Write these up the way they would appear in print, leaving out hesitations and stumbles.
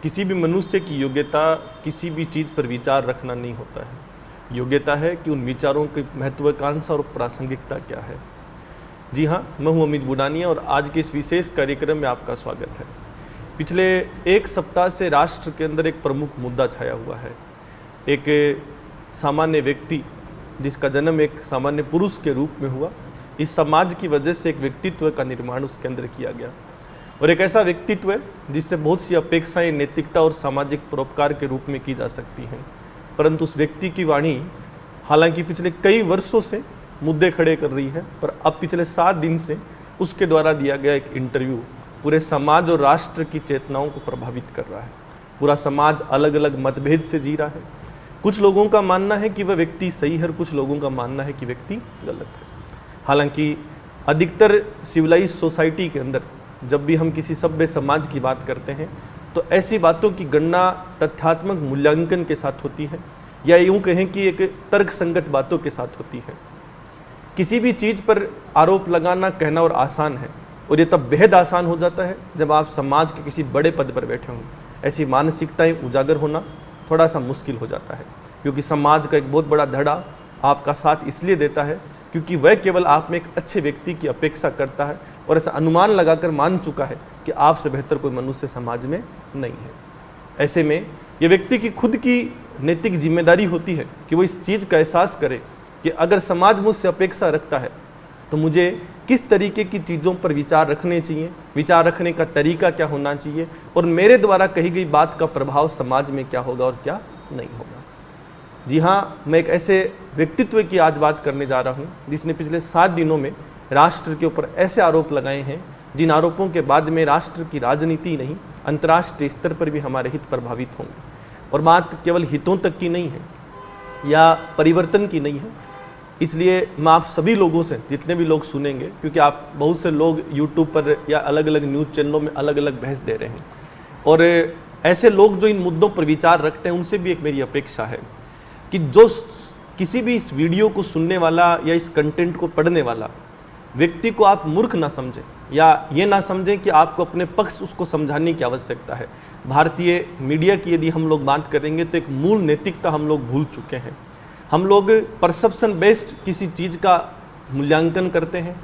किसी भी मनुष्य की योग्यता किसी भी चीज़ पर विचार रखना नहीं होता है। योग्यता है कि उन विचारों की महत्वाकांक्षा और प्रासंगिकता क्या है। जी हाँ, मैं हूँ अमित बुडानिया और आज के इस विशेष कार्यक्रम में आपका स्वागत है। पिछले एक सप्ताह से राष्ट्र के अंदर एक प्रमुख मुद्दा छाया हुआ है। एक सामान्य व्यक्ति जिसका जन्म एक सामान्य पुरुष के रूप में हुआ, इस समाज की वजह से एक व्यक्तित्व का निर्माण उसके अंदर किया गया और एक ऐसा व्यक्तित्व है जिससे बहुत सी अपेक्षाएं नैतिकता और सामाजिक परोपकार के रूप में की जा सकती हैं। परंतु उस व्यक्ति की वाणी हालांकि पिछले कई वर्षों से मुद्दे खड़े कर रही है, पर अब पिछले 7 दिन से उसके द्वारा दिया गया एक इंटरव्यू पूरे समाज और राष्ट्र की चेतनाओं को प्रभावित कर रहा है। पूरा समाज अलग अलग मतभेद से जी रहा है। कुछ लोगों का मानना है कि वह व्यक्ति सही है और कुछ लोगों का मानना है कि व्यक्ति गलत है। हालांकि अधिकतर सिविलाइज सोसाइटी के अंदर जब भी हम किसी सभ्य समाज की बात करते हैं तो ऐसी बातों की गणना तथ्यात्मक मूल्यांकन के साथ होती है, या यूँ कहें कि एक तर्कसंगत बातों के साथ होती है। किसी भी चीज़ पर आरोप लगाना, कहना और आसान है, और ये तब बेहद आसान हो जाता है जब आप समाज के किसी बड़े पद पर बैठे हों। ऐसी मानसिकताएं उजागर होना थोड़ा सा मुश्किल हो जाता है, क्योंकि समाज का एक बहुत बड़ा धड़ा आपका साथ इसलिए देता है क्योंकि वह केवल आप में एक अच्छे व्यक्ति की अपेक्षा करता है और ऐसा अनुमान लगाकर मान चुका है कि आपसे बेहतर कोई मनुष्य समाज में नहीं है। ऐसे में यह व्यक्ति की खुद की नैतिक जिम्मेदारी होती है कि वो इस चीज़ का एहसास करे कि अगर समाज मुझसे अपेक्षा रखता है तो मुझे किस तरीके की चीज़ों पर विचार रखने चाहिए, विचार रखने का तरीका क्या होना चाहिए, और मेरे द्वारा कही गई बात का प्रभाव समाज में क्या होगा और क्या नहीं होगा। जी हाँ, मैं एक ऐसे व्यक्तित्व की आज बात करने जा रहा हूँ जिसने पिछले 7 दिनों में राष्ट्र के ऊपर ऐसे आरोप लगाए हैं जिन आरोपों के बाद में राष्ट्र की राजनीति नहीं, अंतर्राष्ट्रीय स्तर पर भी हमारे हित प्रभावित होंगे। और बात केवल हितों तक की नहीं है या परिवर्तन की नहीं है। इसलिए मैं आप सभी लोगों से, जितने भी लोग सुनेंगे, क्योंकि आप बहुत से लोग यूट्यूब पर या अलग अलग न्यूज़ चैनलों में अलग अलग बहस दे रहे हैं, और ऐसे लोग जो इन मुद्दों पर विचार रखते हैं उनसे भी एक मेरी अपेक्षा है कि जो किसी भी इस वीडियो को सुनने वाला या इस कंटेंट को पढ़ने वाला व्यक्ति को आप मूर्ख ना समझें, या ये ना समझें कि आपको अपने पक्ष उसको समझाने की आवश्यकता है। भारतीय मीडिया की यदि हम लोग बात करेंगे तो एक मूल नैतिकता हम लोग भूल चुके हैं। हम लोग परसेप्शन बेस्ड किसी चीज़ का मूल्यांकन करते हैं,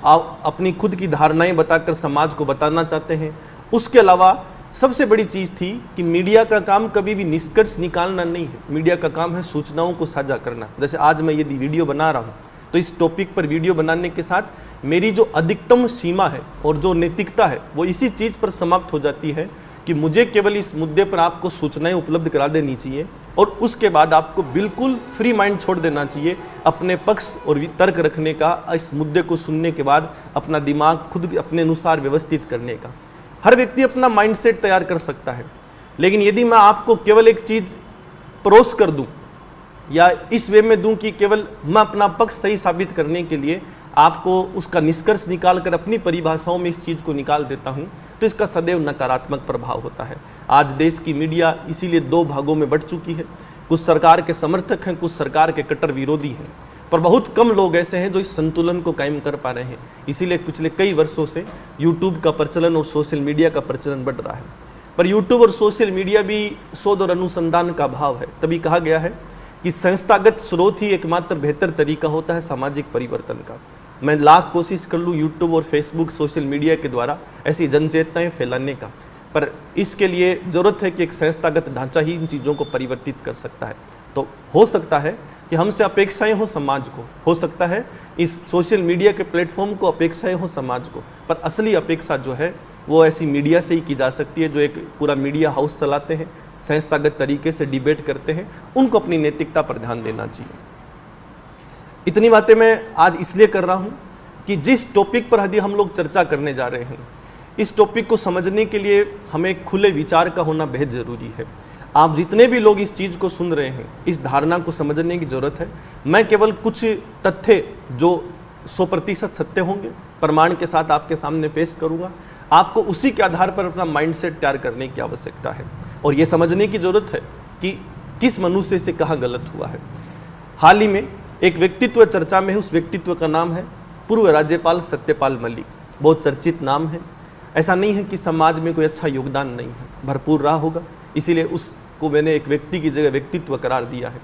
अपनी खुद की धारणाएं बताकर समाज को बताना चाहते हैं। उसके अलावा सबसे बड़ी चीज़ थी कि मीडिया का काम कभी भी निष्कर्ष निकालना नहीं है। मीडिया का काम है सूचनाओं को साझा करना। जैसे आज मैं यदि वीडियो बना रहा हूँ तो इस टॉपिक पर वीडियो बनाने के साथ मेरी जो अधिकतम सीमा है और जो नैतिकता है वो इसी चीज़ पर समाप्त हो जाती है कि मुझे केवल इस मुद्दे पर आपको सूचनाएं उपलब्ध करा देनी चाहिए और उसके बाद आपको बिल्कुल फ्री माइंड छोड़ देना चाहिए अपने पक्ष और तर्क रखने का, इस मुद्दे को सुनने के बाद अपना दिमाग खुद अपने अनुसार व्यवस्थित करने का। हर व्यक्ति अपना माइंडसेट तैयार कर सकता है, लेकिन यदि मैं आपको केवल एक चीज़ परोस कर दूं या इस वे में दूं कि केवल मैं अपना पक्ष सही साबित करने के लिए आपको उसका निष्कर्ष निकाल कर अपनी परिभाषाओं में इस चीज़ को निकाल देता हूं, तो इसका सदैव नकारात्मक प्रभाव होता है। आज देश की मीडिया इसीलिए 2 भागों में बंट चुकी है। कुछ सरकार के समर्थक हैं, कुछ सरकार के कट्टर विरोधी हैं, पर बहुत कम लोग ऐसे हैं जो इस संतुलन को कायम कर पा रहे हैं। इसीलिए पिछले कई वर्षों से यूट्यूब का प्रचलन और सोशल मीडिया का प्रचलन बढ़ रहा है। पर यूट्यूब और सोशल मीडिया भी शोध और अनुसंधान का अभाव है। तभी कहा गया है कि संस्थागत स्रोत ही एकमात्र बेहतर तरीका होता है सामाजिक परिवर्तन का। मैं लाख कोशिश कर लूँ यूट्यूब और फेसबुक, सोशल मीडिया के द्वारा ऐसी जनचेतनाएं फैलाने का, पर इसके लिए ज़रूरत है कि एक संस्थागत ढांचा ही इन चीज़ों को परिवर्तित कर सकता है। तो हो सकता है कि हमसे अपेक्षाएं हो समाज को, हो सकता है इस सोशल मीडिया के प्लेटफॉर्म को अपेक्षाएं हो समाज को, पर असली अपेक्षा जो है वो ऐसी मीडिया से ही की जा सकती है जो एक पूरा मीडिया हाउस चलाते हैं, संस्थागत तरीके से डिबेट करते हैं। उनको अपनी नैतिकता पर ध्यान देना चाहिए। इतनी बातें मैं आज इसलिए कर रहा हूँ कि जिस टॉपिक पर यदि हम लोग चर्चा करने जा रहे हैं, इस टॉपिक को समझने के लिए हमें खुले विचार का होना बेहद ज़रूरी है। आप जितने भी लोग इस चीज़ को सुन रहे हैं, इस धारणा को समझने की ज़रूरत है। मैं केवल कुछ तथ्य जो 100% सत्य होंगे प्रमाण के साथ आपके सामने पेश करूँगा। आपको उसी के आधार पर अपना माइंडसेट तैयार करने की आवश्यकता है और ये समझने की ज़रूरत है कि किस मनुष्य से कहाँ गलत हुआ है। हाल ही में एक व्यक्तित्व चर्चा में है, उस व्यक्तित्व का नाम है पूर्व राज्यपाल सत्यपाल मलिक। बहुत चर्चित नाम है। ऐसा नहीं है कि समाज में कोई अच्छा योगदान नहीं है, भरपूर रहा होगा, इसीलिए उसको मैंने एक व्यक्ति की जगह व्यक्तित्व करार दिया है।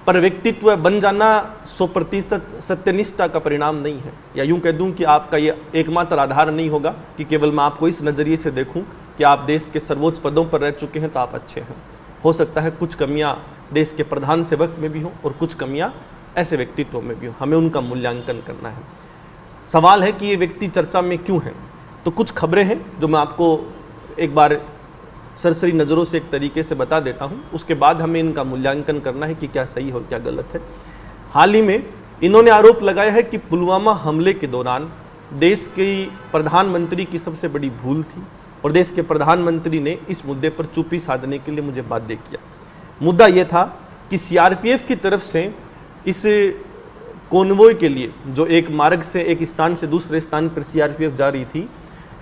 पर व्यक्तित्व बन जाना 100% सत्यनिष्ठा का परिणाम नहीं है, या यूं कह दूं कि आपका ये एकमात्र आधार नहीं होगा कि केवल मैं आपको इस नज़रिए से देखूं कि आप देश के सर्वोच्च पदों पर रह चुके हैं तो आप अच्छे हैं। हो सकता है कुछ कमियां देश के प्रधान सेवक में भी हों और कुछ कमियां ऐसे व्यक्तित्वों में भी हों, हमें उनका मूल्यांकन करना है। सवाल है कि ये व्यक्ति चर्चा में क्यों हैं, तो कुछ खबरें हैं जो मैं आपको एक बार सरसरी नज़रों से एक तरीके से बता देता हूं, उसके बाद हमें इनका मूल्यांकन करना है कि क्या सही और क्या गलत है। हाल ही में इन्होंने आरोप लगाया है कि पुलवामा हमले के दौरान देश के प्रधानमंत्री की सबसे बड़ी भूल थी और देश के प्रधानमंत्री ने इस मुद्दे पर चुप्पी साधने के लिए मुझे बाध्य किया। मुद्दा यह था कि सीआरपीएफ की तरफ से इस कॉन्वॉय के लिए, जो एक मार्ग से एक स्थान से दूसरे स्थान पर सीआरपीएफ जा रही थी,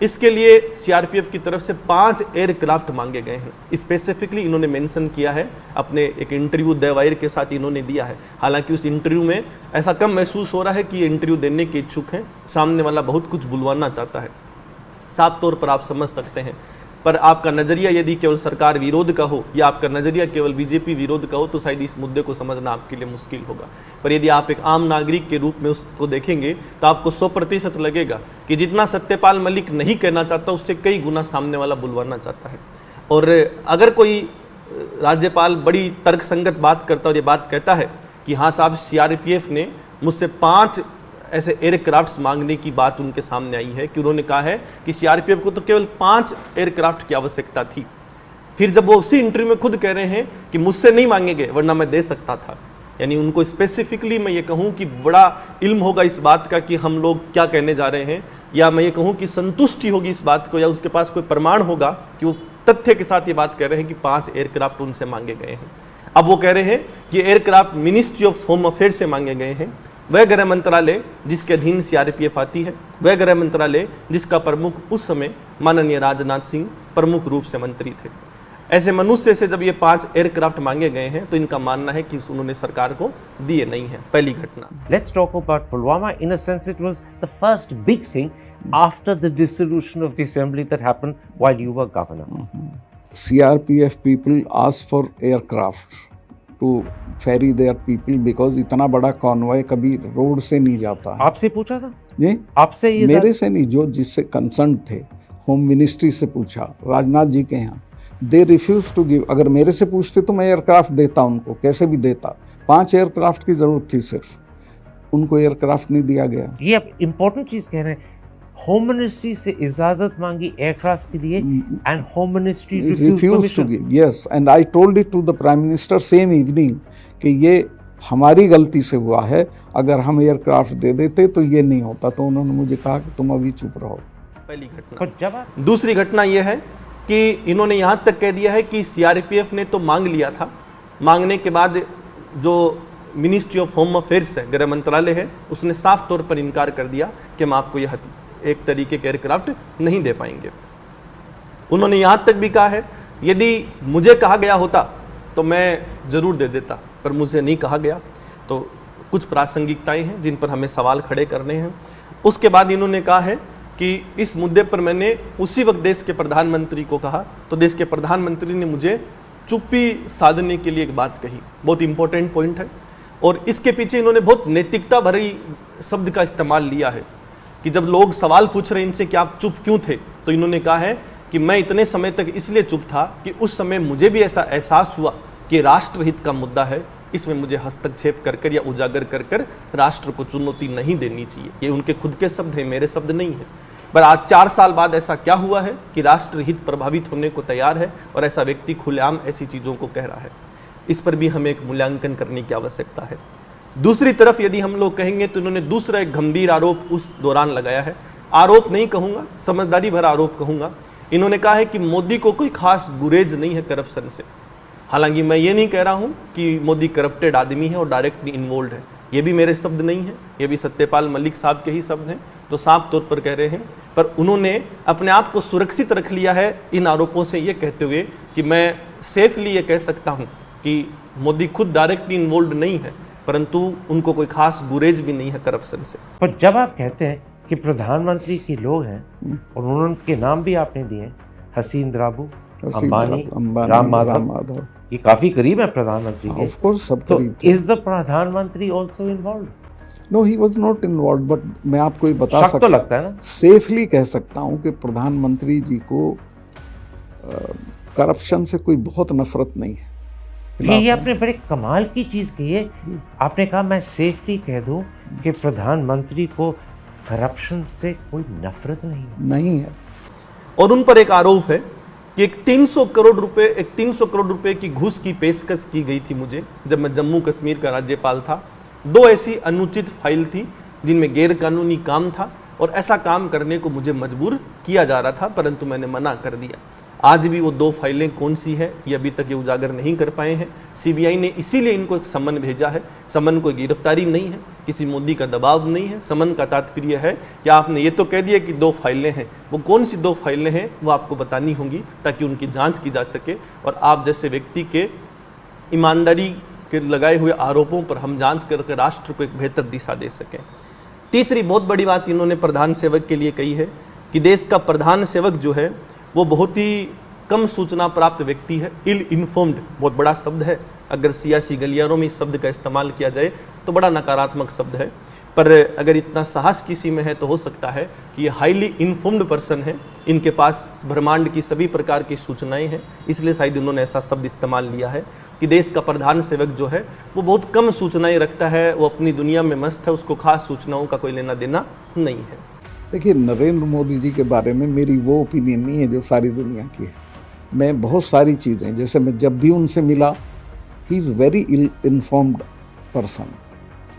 इसके लिए सीआरपीएफ की तरफ से 5 एयरक्राफ्ट मांगे गए हैं। स्पेसिफिकली इन्होंने मेंशन किया है, अपने एक इंटरव्यू द वायर के साथ इन्होंने दिया है। हालांकि उस इंटरव्यू में ऐसा कम महसूस हो रहा है कि ये इंटरव्यू देने के इच्छुक हैं, सामने वाला बहुत कुछ बुलवाना चाहता है, साफ तौर पर आप समझ सकते हैं। पर आपका नज़रिया यदि केवल सरकार विरोध का हो या आपका नज़रिया केवल बीजेपी विरोध का हो तो शायद इस मुद्दे को समझना आपके लिए मुश्किल होगा। पर यदि आप एक आम नागरिक के रूप में उसको देखेंगे तो आपको 100% लगेगा कि जितना सत्यपाल मलिक नहीं कहना चाहता उससे कई गुना सामने वाला बुलवाना चाहता है। और अगर कोई राज्यपाल बड़ी तर्कसंगत बात करता और ये बात कहता है कि हाँ साहब, सीआरपीएफ ने मुझसे 5 ऐसे एयरक्राफ्ट्स मांगने की बात उनके सामने आई है कि उन्होंने कहा है कि सीआरपीएफ को तो केवल 5 एयरक्राफ्ट की आवश्यकता थी। फिर जब वो उसी इंटरव्यू में खुद कह रहे हैं कि मुझसे नहीं मांगे गए वरना मैं दे सकता था, यानी उनको स्पेसिफिकली मैं ये कहूँ कि बड़ा इल्म होगा इस बात का कि हम लोग क्या कहने जा रहे हैं, या मैं ये कहूँ कि संतुष्टि होगी इस बात को, या उसके पास कोई प्रमाण होगा कि वो तथ्य के साथ ये बात कह रहे हैं कि 5 एयरक्राफ्ट उनसे मांगे गए हैं। अब वो कह रहे हैं कि aircraft ministry of home affair से मांगे गए हैं, वह गृह मंत्रालय जिसके अधीन सीआरपीएफ आती है, वह गृह मंत्रालय जिसका प्रमुख उस समय माननीय राजनाथ सिंह प्रमुख रूप से मंत्री थे। ऐसे मनुष्य से जब ये 5 एयरक्राफ्ट मांगे गए हैं तो इनका मानना है कि उन्होंने सरकार को दिए नहीं है। पहली घटना। Let's talk about Pulwama. In a sense, it was the first big thing after the dissolution of the assembly that happened while you were governor. CRPF people asked for aircraft to ferry their people because इतना बड़ा convoy कभी road से नहीं जाता है। आपसे पूछा था? जी, आपसे ये मेरे से नहीं, जो जिससे कंसर्न थे होम मिनिस्ट्री से पूछा, राजनाथ जी के यहाँ। They refuse to give. अगर मेरे से पूछते तो मैं एयरक्राफ्ट देता उनको, कैसे भी देता। 5 एयरक्राफ्ट की जरूरत थी सिर्फ, उनको एयरक्राफ्ट नहीं दिया गया। ये आप इम्पोर्टेंट चीज कह रहे हैं, होम मिनिस्ट्री से इजाजत मांगी एयरक्राफ्ट के लिए and home ministry refuse to give. Yes, and I told it to the prime minister same evening कि ये हमारी गलती से हुआ है, अगर हम एयरक्राफ्ट दे देते तो ये नहीं होता। तो उन्होंने मुझे कहा कि तुम अभी चुप रहो। पहली घटना। दूसरी घटना यह है कि इन्होंने यहाँ तक कह दिया है कि सीआरपीएफ ने तो मांग लिया था, मांगने के बाद जो मिनिस्ट्री ऑफ होम अफेयर्स है, गृह मंत्रालय है, उसने साफ तौर पर इनकार कर दिया कि हम आपको यह एक तरीके के एयरक्राफ्ट नहीं दे पाएंगे। उन्होंने यहाँ तक भी कहा है यदि मुझे कहा गया होता तो मैं ज़रूर दे देता, पर मुझे नहीं कहा गया। तो कुछ प्रासंगिकताएं हैं जिन पर हमें सवाल खड़े करने हैं। उसके बाद इन्होंने कहा है कि इस मुद्दे पर मैंने उसी वक्त देश के प्रधानमंत्री को कहा तो देश के प्रधानमंत्री ने मुझे चुप्पी साधने के लिए एक बात कही। बहुत इंपॉर्टेंट पॉइंट है, और इसके पीछे इन्होंने बहुत नैतिकता भरी शब्द का इस्तेमाल लिया है कि जब लोग सवाल पूछ रहे हैं इनसे कि आप चुप क्यों थे, तो इन्होंने कहा है कि मैं इतने समय तक इसलिए चुप था कि उस समय मुझे भी ऐसा एहसास हुआ कि राष्ट्रहित का मुद्दा है, इसमें मुझे हस्तक्षेप कर कर या उजागर कर कर राष्ट्र को चुनौती नहीं देनी चाहिए। ये उनके खुद के शब्द हैं, मेरे शब्द नहीं है। पर आज 4 साल बाद ऐसा क्या हुआ है कि राष्ट्रहित प्रभावित होने को तैयार है और ऐसा व्यक्ति खुलेआम ऐसी चीज़ों को कह रहा है। इस पर भी हमें एक मूल्यांकन करने की आवश्यकता है। दूसरी तरफ यदि हम लोग कहेंगे तो इन्होंने दूसरा एक गंभीर आरोप उस दौरान लगाया है। आरोप नहीं कहूँगा, समझदारी भरा आरोप कहूँगा। इन्होंने कहा है कि मोदी को कोई खास गुरेज नहीं है करप्शन से। हालांकि मैं ये नहीं कह रहा हूँ कि मोदी करप्टेड आदमी है और डायरेक्टली इन्वॉल्व है, ये भी मेरे शब्द नहीं है, ये भी सत्यपाल मलिक साहब के ही शब्द हैं, तो साफ तौर पर कह रहे हैं। पर उन्होंने अपने आप को सुरक्षित रख लिया है इन आरोपों से, ये कहते हुए कि मैं सेफली ये कह सकता हूँ कि मोदी खुद डायरेक्टली इन्वॉल्व नहीं है, परंतु उनको कोई खास गुरेज भी नहीं है करप्शन से। पर जब आप कहते हैं कि प्रधानमंत्री के लोग हैं और उनके नाम भी आपने दिए, हसीन द्राबू, अंबानी, राम माधव, ये काफी करीब है प्रधानमंत्री के। ऑफ कोर्स सब तो करीब थे। इज द प्रधानमंत्री also involved? No, he was not involved, but मैं आपको ये बता शक तो लगता है ना। सेफली कह सकता हूँ कि प्रधानमंत्री जी को करप्शन से कोई बहुत नफरत नहीं है। ये आपने बड़े कमाल की चीज कही है। आपने कहा मैं सेफली कह दूं कि प्रधानमंत्री को करप्शन से कोई नफरत नहीं है। और उन पर एक आरोप है कि एक 300 करोड़ रुपए की घूस की पेशकश की गई थी मुझे जब मैं जम्मू कश्मीर का राज्यपाल था। 2 ऐसी अनुचित फाइल थी जिनमें गैर कानूनी काम था और ऐसा काम करने को मुझे मजबूर किया जा रहा था, परंतु मैंने मना कर दिया। आज भी वो 2 फाइलें कौन सी है ये अभी तक ये उजागर नहीं कर पाए हैं। सीबीआई ने इसीलिए इनको एक समन भेजा है। समन कोई गिरफ्तारी नहीं है, किसी मोदी का दबाव नहीं है। समन का तात्पर्य है कि आपने ये तो कह दिया कि 2 फाइलें हैं, वो कौन सी 2 फाइलें हैं वो आपको बतानी होंगी ताकि उनकी जांच की जा सके और आप जैसे व्यक्ति के ईमानदारी के लगाए हुए आरोपों पर हम जांच करके राष्ट्र को एक बेहतर दिशा दे सकें। तीसरी बहुत बड़ी बात इन्होंने प्रधान सेवक के लिए कही है कि देश का प्रधान सेवक जो है वो बहुत ही कम सूचना प्राप्त व्यक्ति है। इल इन्फॉर्म्ड बहुत बड़ा शब्द है, अगर सियासी गलियारों में इस शब्द का इस्तेमाल किया जाए तो बड़ा नकारात्मक शब्द है, पर अगर इतना साहस किसी में है तो हो सकता है कि ये हाईली इन्फॉर्म्ड पर्सन है। इनके पास ब्रह्मांड की सभी प्रकार की सूचनाएं हैं, इसलिए शायद इन्होंने ऐसा शब्द इस्तेमाल लिया है कि देश का प्रधान सेवक जो है वो बहुत कम सूचनाएं रखता है, वो अपनी दुनिया में मस्त है, उसको खास सूचनाओं का कोई लेना देना नहीं है। देखिए, नरेंद्र मोदी जी के बारे में मेरी वो ओपिनियन नहीं है जो सारी दुनिया की है। मैं बहुत सारी चीज़ें, जैसे मैं जब भी उनसे मिला, he is very ill informed person,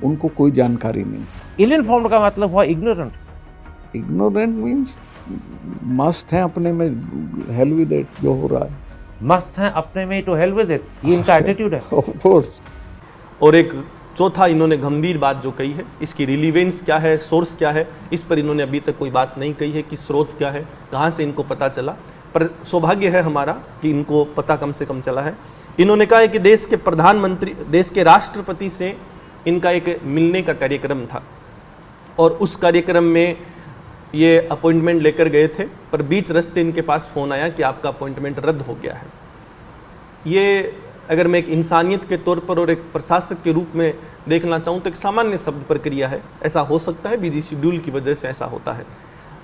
उनको कोई जानकारी नहीं। इल इन्फॉर्म्ड का मतलब हुआ इग्नोरेंट। इग्नोरेंट मीन्स मस्त है अपने में, हेल विद इट, जो हो रहा है मस्त है अपने में, तो हेल विद इट, ये इनका एटीट्यूड है। Of course. और एक चौथा इन्होंने गंभीर बात जो कही है, इसकी रिलीवेंस क्या है, सोर्स क्या है, इस पर इन्होंने अभी तक कोई बात नहीं कही है कि स्रोत क्या है, कहाँ से इनको पता चला। पर सौभाग्य है हमारा कि इनको पता कम से कम चला है। इन्होंने कहा है कि देश के प्रधानमंत्री, देश के राष्ट्रपति से इनका एक मिलने का कार्यक्रम था और उस कार्यक्रम में ये अपॉइंटमेंट लेकर गए थे, पर बीच रास्ते इनके पास फ़ोन आया कि आपका अपॉइंटमेंट रद्द हो गया है। ये अगर मैं एक इंसानियत के तौर पर और एक प्रशासक के रूप में देखना चाहूँ तो एक सामान्य शब्द प्रक्रिया है। ऐसा हो सकता है, बिजी शेड्यूल की वजह से ऐसा होता है,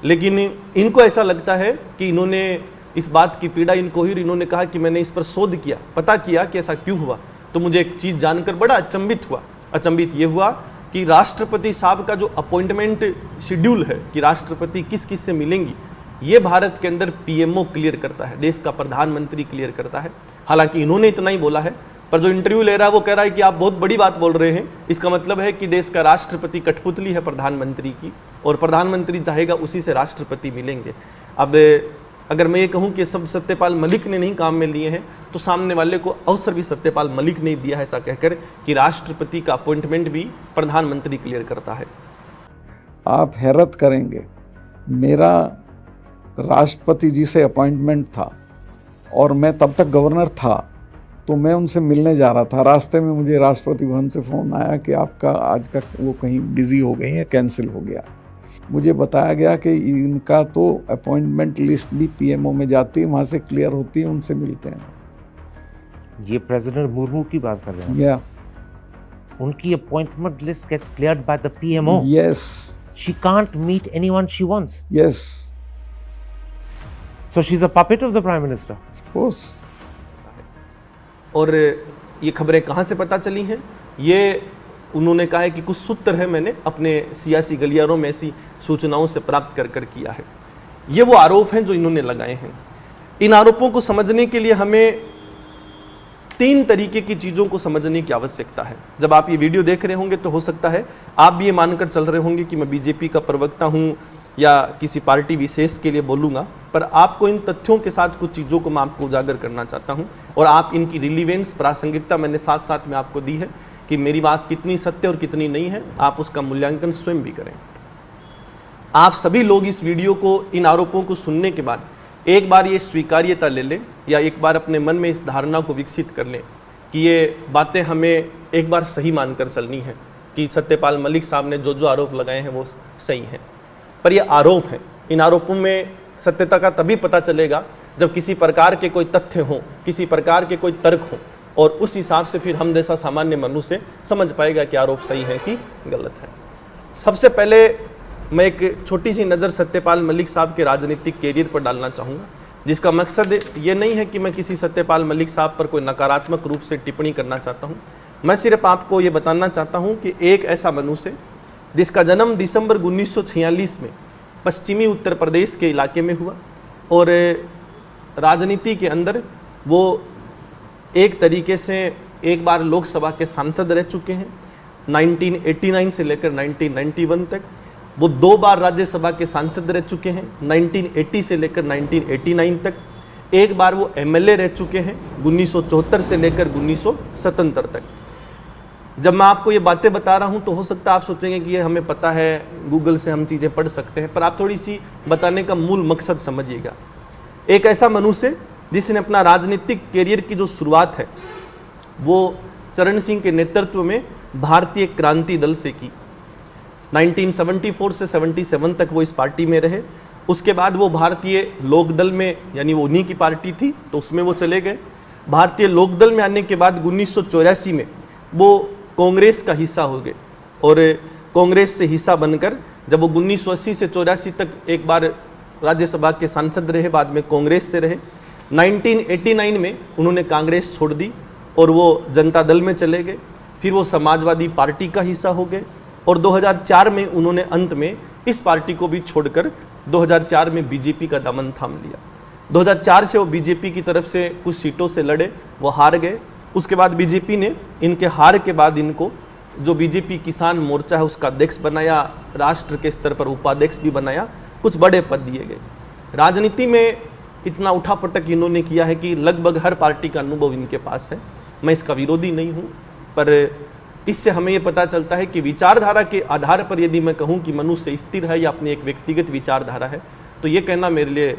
लेकिन इनको ऐसा लगता है कि इन्होंने इस बात की पीड़ा इनको हुई। इन्होंने कहा कि मैंने इस पर शोध किया, पता किया कि ऐसा क्यों हुआ, तो मुझे एक चीज़ जानकर बड़ा अचंभित हुआ। अचंभित ये हुआ कि राष्ट्रपति साहब का जो अपॉइंटमेंट शेड्यूल है कि राष्ट्रपति किस किस से मिलेंगी, ये भारत के अंदर पीएमओ क्लियर करता है, देश का प्रधानमंत्री क्लियर करता है। हालांकि इन्होंने इतना ही बोला है, पर जो इंटरव्यू ले रहा है वो कह रहा है कि आप बहुत बड़ी बात बोल रहे हैं। इसका मतलब है कि देश का राष्ट्रपति कठपुतली है प्रधानमंत्री की और प्रधानमंत्री चाहेगा उसी से राष्ट्रपति मिलेंगे। अब अगर मैं ये कहूँ कि सब सत्यपाल मलिक ने नहीं काम में लिए हैं तो सामने वाले को अवसर भी सत्यपाल मलिक ने दिया है, ऐसा कहकर कि राष्ट्रपति का अपॉइंटमेंट भी प्रधानमंत्री क्लियर करता है। आप हैरत करेंगे, मेरा राष्ट्रपति जी से अपॉइंटमेंट था और मैं तब तक गवर्नर था, तो मैं उनसे मिलने जा रहा था। रास्ते में मुझे राष्ट्रपति भवन से फ़ोन आया कि आपका आज का वो कहीं बिजी हो गई है, कैंसिल हो गया। मुझे बताया गया कि इनका तो अपॉइंटमेंट लिस्ट भी पीएमओ में जाती है, वहाँ से क्लियर होती है, उनसे मिलते हैं। ये प्रेसिडेंट मुर्मू की बात कर रहे हैं? या उनकी appointment list gets cleared by the PMO. Yes, she can't meet anyone she wants. Yes, so she is a puppet of the prime minister. Of course. और ये खबरें कहाँ से पता चली हैं? ये उन्होंने कहा है कि कुछ सूत्र है मैंने अपने सियासी गलियारों में ऐसी सूचनाओं से प्राप्त कर किया है। ये वो आरोप हैं जो इन्होंने लगाए हैं। इन आरोपों को समझने के लिए हमें 3 तरीके की चीज़ों को समझने की आवश्यकता है। जब आप ये वीडियो देख रहे होंगे तो हो सकता है आप भी ये मानकर चल रहे होंगे कि मैं बीजेपी का प्रवक्ता हूँ या किसी पार्टी विशेष के लिए बोलूँगा, पर आपको इन तथ्यों के साथ कुछ चीज़ों को मैं आपको उजागर करना चाहता हूँ और आप इनकी रिलीवेंस, प्रासंगिकता मैंने साथ साथ में आपको दी है कि मेरी बात कितनी सत्य और कितनी नहीं है, आप उसका मूल्यांकन स्वयं भी करें। आप सभी लोग इस वीडियो को, इन आरोपों को सुनने के बाद एक बार ये स्वीकार्यता ले लें या एक बार अपने मन में इस धारणा को विकसित कर लें कि ये बातें हमें एक बार सही मानकर चलनी है कि सत्यपाल मलिक साहब ने जो जो आरोप लगाए हैं वो सही हैं। पर ये आरोप हैं। इन आरोपों में सत्यता का तभी पता चलेगा जब किसी प्रकार के कोई तथ्य हों, किसी प्रकार के कोई तर्क हों, और उस हिसाब से फिर हम जैसा सामान्य मनुष्य समझ पाएगा कि आरोप सही है कि गलत है। सबसे पहले मैं एक छोटी सी नज़र सत्यपाल मलिक साहब के राजनीतिक कैरियर पर डालना चाहूँगा, जिसका मकसद ये नहीं है कि मैं किसी सत्यपाल मलिक साहब पर कोई नकारात्मक रूप से टिप्पणी करना चाहता हूँ। मैं सिर्फ आपको ये बताना चाहता हूँ कि एक ऐसा मनुष्य जिसका जन्म दिसंबर 1946 में पश्चिमी उत्तर प्रदेश के इलाके में हुआ, और राजनीति के अंदर वो एक तरीके से एक बार लोकसभा के सांसद रह चुके हैं। 1989 से लेकर 1991 तक वो 2 बार राज्यसभा के सांसद रह चुके हैं। 1980 से लेकर 1989 तक एक बार वो एमएलए रह चुके हैं 1974 से लेकर 1977 तक। जब मैं आपको ये बातें बता रहा हूँ तो हो सकता है आप सोचेंगे कि ये हमें पता है, गूगल से हम चीज़ें पढ़ सकते हैं, पर आप थोड़ी सी बताने का मूल मकसद समझिएगा। एक ऐसा मनुष्य जिसने अपना राजनीतिक कैरियर की जो शुरुआत है वो चरण सिंह के नेतृत्व में भारतीय क्रांति दल से की। 1974 से 77 तक वो इस पार्टी में रहे। उसके बाद वो भारतीय लोकदल में, यानी वो उन्हीं की पार्टी थी, तो उसमें वो चले गए। भारतीय लोकदल में आने के बाद 1984 में वो कांग्रेस का हिस्सा हो गए, और कांग्रेस से हिस्सा बनकर जब वो 1980 से 84 तक एक बार राज्यसभा के सांसद रहे, बाद में कांग्रेस से रहे। 1989 में उन्होंने कांग्रेस छोड़ दी और वो जनता दल में चले गए। फिर वो समाजवादी पार्टी का हिस्सा हो गए, और 2004 में उन्होंने अंत में इस पार्टी को भी छोड़कर 2004 में बीजेपी का दामन थाम लिया। 2004 से वो बीजेपी की तरफ से कुछ सीटों से लड़े, वो हार गए। उसके बाद बीजेपी ने इनके हार के बाद इनको जो बीजेपी किसान मोर्चा है उसका अध्यक्ष बनाया, राष्ट्र के स्तर पर उपाध्यक्ष भी बनाया, कुछ बड़े पद दिए गए। राजनीति में इतना उठापटक इन्होंने किया है कि लगभग हर पार्टी का अनुभव इनके पास है। मैं इसका विरोधी नहीं हूँ, पर इससे हमें ये पता चलता है कि विचारधारा के आधार पर यदि मैं कहूँ कि मनुष्य स्थिर है या अपनी एक व्यक्तिगत विचारधारा है, तो ये कहना मेरे लिए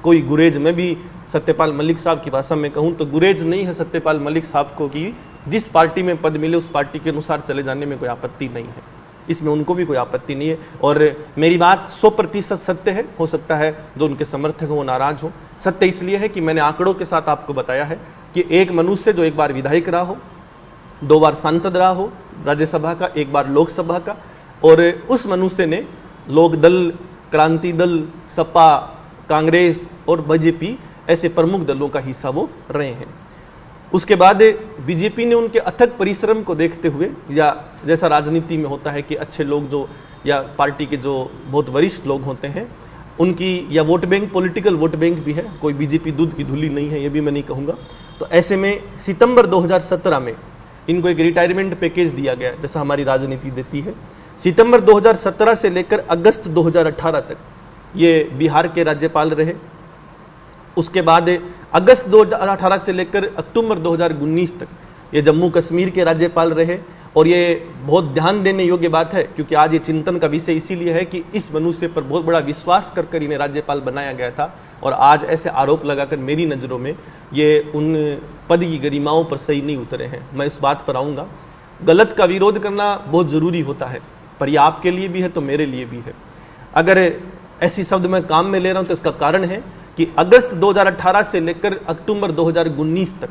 कोई गुरेज, मैं भी सत्यपाल मलिक साहब की भाषा में कहूँ तो गुरेज नहीं है सत्यपाल मलिक साहब को कि जिस पार्टी में पद मिले उस पार्टी के अनुसार चले जाने में कोई आपत्ति नहीं है, इसमें उनको भी कोई आपत्ति नहीं है। और मेरी बात 100% सत्य है। हो सकता है जो उनके समर्थक हो वो नाराज हो। सत्य इसलिए है कि मैंने आंकड़ों के साथ आपको बताया है कि एक मनुष्य जो एक बार विधायक रहा हो, 2 बार सांसद रहा हो राज्यसभा का, 1 बार लोकसभा का, और उस मनुष्य ने लोकदल, क्रांति दल, सपा, कांग्रेस और बीजेपी ऐसे प्रमुख दलों का हिस्सा वो रहे हैं। उसके बाद बीजेपी ने उनके अथक परिश्रम को देखते हुए, या जैसा राजनीति में होता है कि अच्छे लोग जो, या पार्टी के जो बहुत वरिष्ठ लोग होते हैं उनकी, या vote bank, political vote bank भी है, कोई बीजेपी दूध की धुली नहीं है, ये भी मैं नहीं कहूँगा। तो ऐसे में सितंबर 2017 में इनको एक रिटायरमेंट पैकेज दिया गया, जैसा हमारी राजनीति देती है। सितंबर 2017 से लेकर अगस्त 2018 तक ये बिहार के राज्यपाल रहे। उसके बाद अगस्त 2018 से लेकर अक्टूबर 2019 तक ये जम्मू कश्मीर के राज्यपाल रहे। और ये बहुत ध्यान देने योग्य बात है, क्योंकि आज ये चिंतन का विषय इसीलिए है कि इस मनुष्य पर बहुत बड़ा विश्वास कर इन्हें राज्यपाल बनाया गया था, और आज ऐसे आरोप लगाकर मेरी नज़रों में ये उन पद की गरिमाओं पर सही नहीं उतरे हैं। मैं इस बात पर आऊँगा। गलत का विरोध करना बहुत ज़रूरी होता है, पर यह आपके लिए भी है तो मेरे लिए भी है। अगर ऐसी शब्द मैं काम में ले रहा हूँ तो इसका कारण है कि अगस्त 2018 से लेकर अक्टूबर 2019 तक